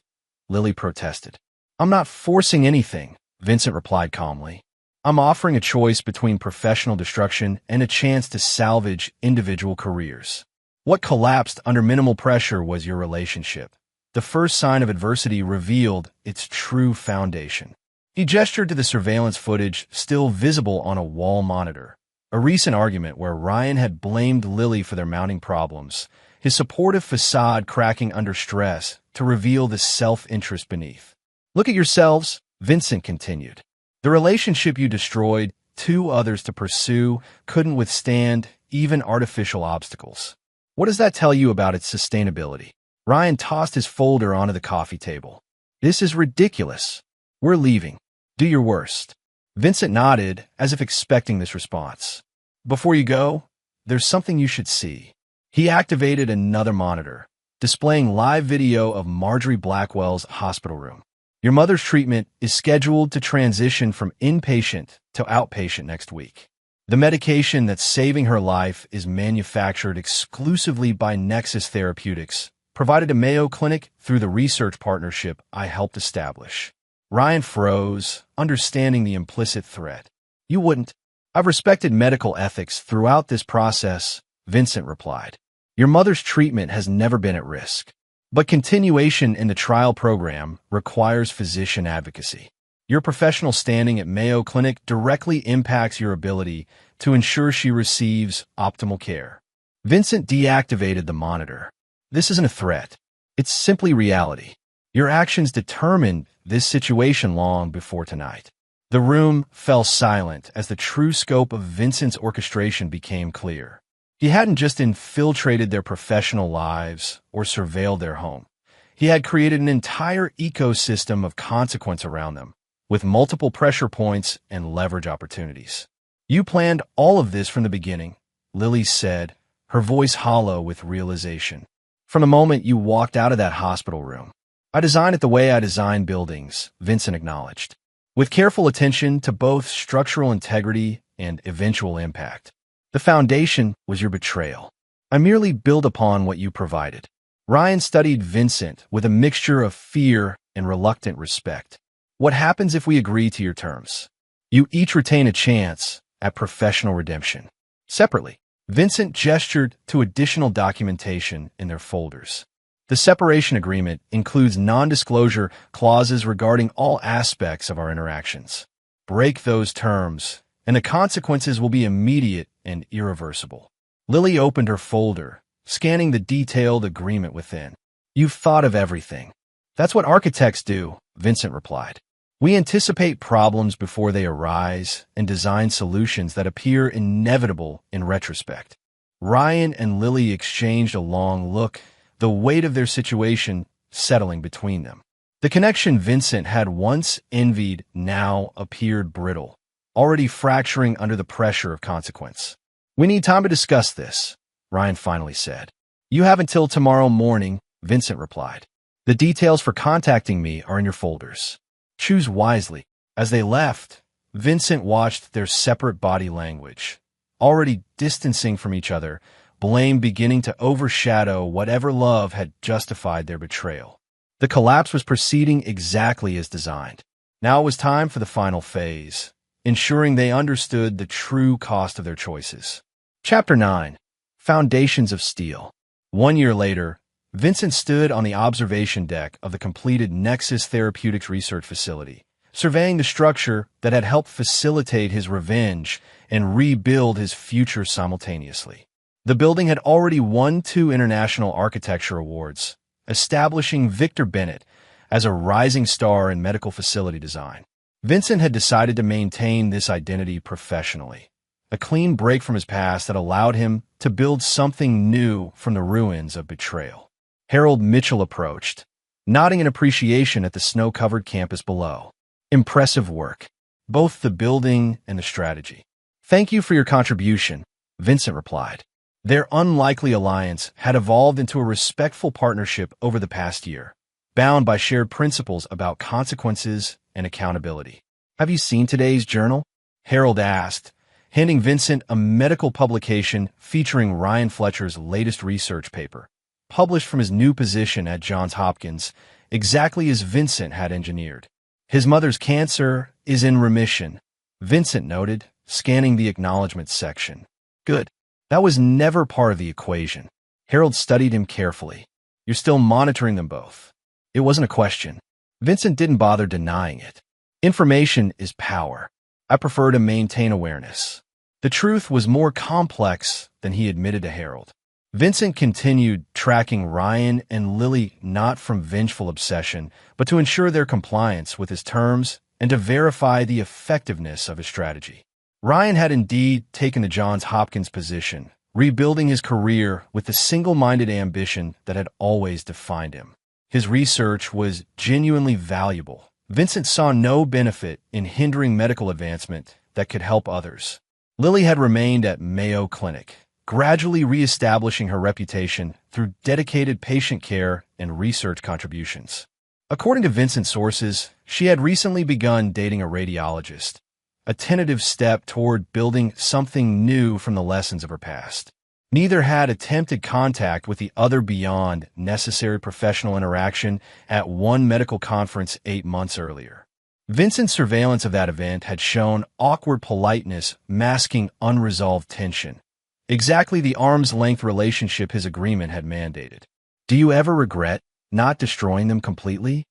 Lily protested. I'm not forcing anything, Vincent replied calmly. I'm offering a choice between professional destruction and a chance to salvage individual careers. What collapsed under minimal pressure was your relationship. The first sign of adversity revealed its true foundation. He gestured to the surveillance footage still visible on a wall monitor. A recent argument where Ryan had blamed Lily for their mounting problems, his supportive facade cracking under stress to reveal the self-interest beneath. Look at yourselves, Vincent continued. The relationship you destroyed, 2 others to pursue, couldn't withstand even artificial obstacles. What does that tell you about its sustainability? Ryan tossed his folder onto the coffee table. This is ridiculous. We're leaving. Do your worst. Vincent nodded, as if expecting this response. Before you go, there's something you should see. He activated another monitor, displaying live video of Marjorie Blackwell's hospital room. Your mother's treatment is scheduled to transition from inpatient to outpatient next week. The medication that's saving her life is manufactured exclusively by Nexus Therapeutics, provided to Mayo Clinic through the research partnership I helped establish. Ryan froze, understanding the implicit threat. You wouldn't. I've respected medical ethics throughout this process, Vincent replied. Your mother's treatment has never been at risk. But continuation in the trial program requires physician advocacy. Your professional standing at Mayo Clinic directly impacts your ability to ensure she receives optimal care. Vincent deactivated the monitor. This isn't a threat. It's simply reality. Your actions determined this situation long before tonight. The room fell silent as the true scope of Vincent's orchestration became clear. He hadn't just infiltrated their professional lives or surveilled their home. He had created an entire ecosystem of consequence around them, with multiple pressure points and leverage opportunities. You planned all of this from the beginning, Lily said, her voice hollow with realization. From the moment you walked out of that hospital room. I designed it the way I design buildings, Vincent acknowledged, with careful attention to both structural integrity and eventual impact. The foundation was your betrayal. I merely built upon what you provided. Ryan studied Vincent with a mixture of fear and reluctant respect. What happens if we agree to your terms? You each retain a chance at professional redemption. Separately, Vincent gestured to additional documentation in their folders. The separation agreement includes non-disclosure clauses regarding all aspects of our interactions. Break those terms, and the consequences will be immediate and irreversible. Lily opened her folder, scanning the detailed agreement within. You've thought of everything. That's what architects do, Vincent replied. We anticipate problems before they arise and design solutions that appear inevitable in retrospect. Ryan and Lily exchanged a long look, the weight of their situation settling between them. The connection Vincent had once envied now appeared brittle, already fracturing under the pressure of consequence. We need time to discuss this, Ryan finally said. You have until tomorrow morning, Vincent replied. The details for contacting me are in your folders. Choose wisely. As they left, Vincent watched their separate body language, already distancing from each other, blame beginning to overshadow whatever love had justified their betrayal. The collapse was proceeding exactly as designed. Now it was time for the final phase, ensuring they understood the true cost of their choices. Chapter 9. Foundations of Steel. 1 year later, Vincent stood on the observation deck of the completed Nexus Therapeutics Research Facility, surveying the structure that had helped facilitate his revenge and rebuild his future simultaneously. The building had already won 2 international architecture awards, establishing Victor Bennett as a rising star in medical facility design. Vincent had decided to maintain this identity professionally, a clean break from his past that allowed him to build something new from the ruins of betrayal. Harold Mitchell approached, nodding in appreciation at the snow-covered campus below. Impressive work, both the building and the strategy. Thank you for your contribution, Vincent replied. Their unlikely alliance had evolved into a respectful partnership over the past year, bound by shared principles about consequences and accountability. Have you seen today's journal? Harold asked, handing Vincent a medical publication featuring Ryan Fletcher's latest research paper, published from his new position at Johns Hopkins, exactly as Vincent had engineered. His mother's cancer is in remission, Vincent noted, scanning the acknowledgments section. Good. That was never part of the equation. Harold studied him carefully. You're still monitoring them both. It wasn't a question. Vincent didn't bother denying it. Information is power. I prefer to maintain awareness. The truth was more complex than he admitted to Harold. Vincent continued tracking Ryan and Lily not from vengeful obsession, but to ensure their compliance with his terms and to verify the effectiveness of his strategy. Ryan had indeed taken the Johns Hopkins position, rebuilding his career with the single-minded ambition that had always defined him. His research was genuinely valuable. Vincent saw no benefit in hindering medical advancement that could help others. Lily had remained at Mayo Clinic, gradually re-establishing her reputation through dedicated patient care and research contributions. According to Vincent's sources, she had recently begun dating a radiologist, a tentative step toward building something new from the lessons of her past. Neither had attempted contact with the other beyond necessary professional interaction at one medical conference 8 months earlier. Vincent's surveillance of that event had shown awkward politeness masking unresolved tension, exactly the arm's-length relationship his agreement had mandated. Do you ever regret not destroying them completely?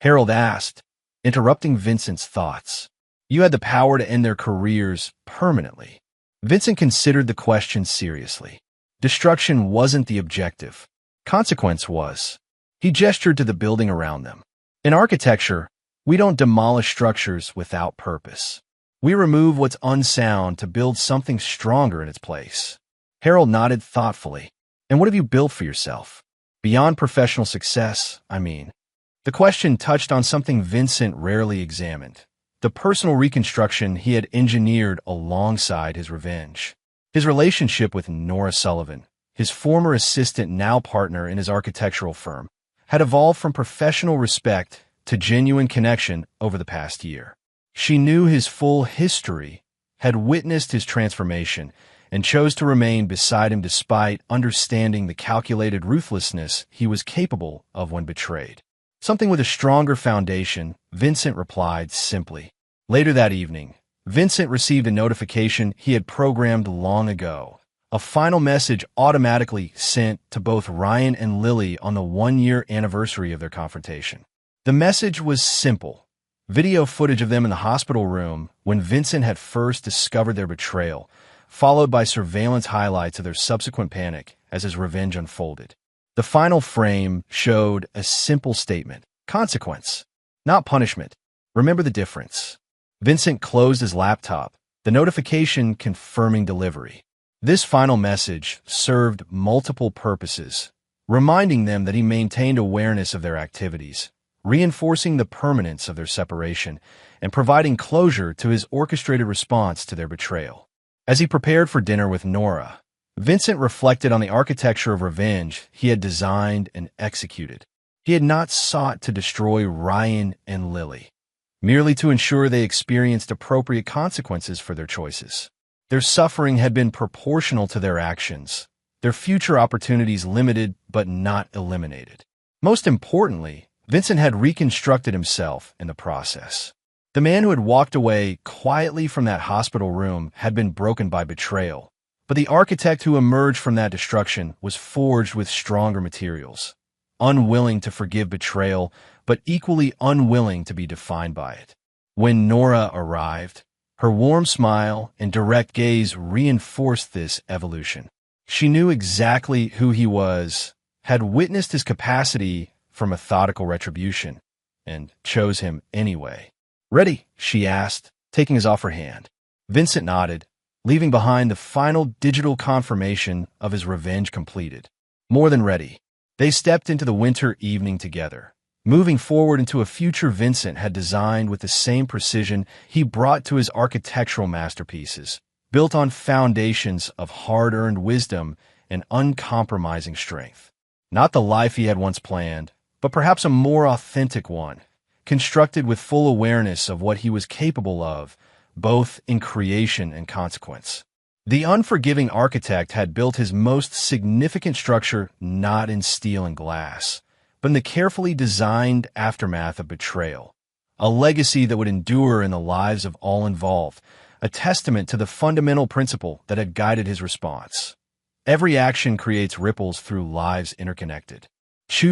Harold asked, interrupting Vincent's thoughts. You had the power to end their careers permanently. Vincent considered the question seriously. Destruction wasn't the objective. Consequence was. He gestured to the building around them. In architecture, we don't demolish structures without purpose. We remove what's unsound to build something stronger in its place. Harold nodded thoughtfully. And what have you built for yourself? Beyond professional success, I mean. The question touched on something Vincent rarely examined. The personal reconstruction he had engineered alongside his revenge. His relationship with Nora Sullivan, his former assistant now partner in his architectural firm, had evolved from professional respect to genuine connection over the past year. She knew his full history, had witnessed his transformation, and chose to remain beside him despite understanding the calculated ruthlessness he was capable of when betrayed. Something with a stronger foundation, Vincent replied simply. Later that evening, Vincent received a notification he had programmed long ago. A final message automatically sent to both Ryan and Lily on the one-year anniversary of their confrontation. The message was simple. Video footage of them in the hospital room when Vincent had first discovered their betrayal, followed by surveillance highlights of their subsequent panic as his revenge unfolded. The final frame showed a simple statement: consequence, not punishment. Remember the difference. Vincent closed his laptop, the notification confirming delivery. This final message served multiple purposes, reminding them that he maintained awareness of their activities, reinforcing the permanence of their separation, and providing closure to his orchestrated response to their betrayal. As he prepared for dinner with Nora, Vincent reflected on the architecture of revenge he had designed and executed. He had not sought to destroy Ryan and Lily, merely to ensure they experienced appropriate consequences for their choices. Their suffering had been proportional to their actions, their future opportunities limited but not eliminated. Most importantly, Vincent had reconstructed himself in the process. The man who had walked away quietly from that hospital room had been broken by betrayal, but the architect who emerged from that destruction was forged with stronger materials, unwilling to forgive betrayal, but equally unwilling to be defined by it. When Nora arrived, her warm smile and direct gaze reinforced this evolution. She knew exactly who he was, had witnessed his capacity for methodical retribution, and chose him anyway. "Ready?" she asked, taking his offer hand. Vincent nodded, leaving behind the final digital confirmation of his revenge completed. More than ready. They stepped into the winter evening together, moving forward into a future Vincent had designed with the same precision he brought to his architectural masterpieces, built on foundations of hard-earned wisdom and uncompromising strength. Not the life he had once planned, but perhaps a more authentic one, constructed with full awareness of what he was capable of, both in creation and consequence. The unforgiving architect had built his most significant structure not in steel and glass, but in the carefully designed aftermath of betrayal, a legacy that would endure in the lives of all involved, a testament to the fundamental principle that had guided his response. Every action creates ripples through lives interconnected.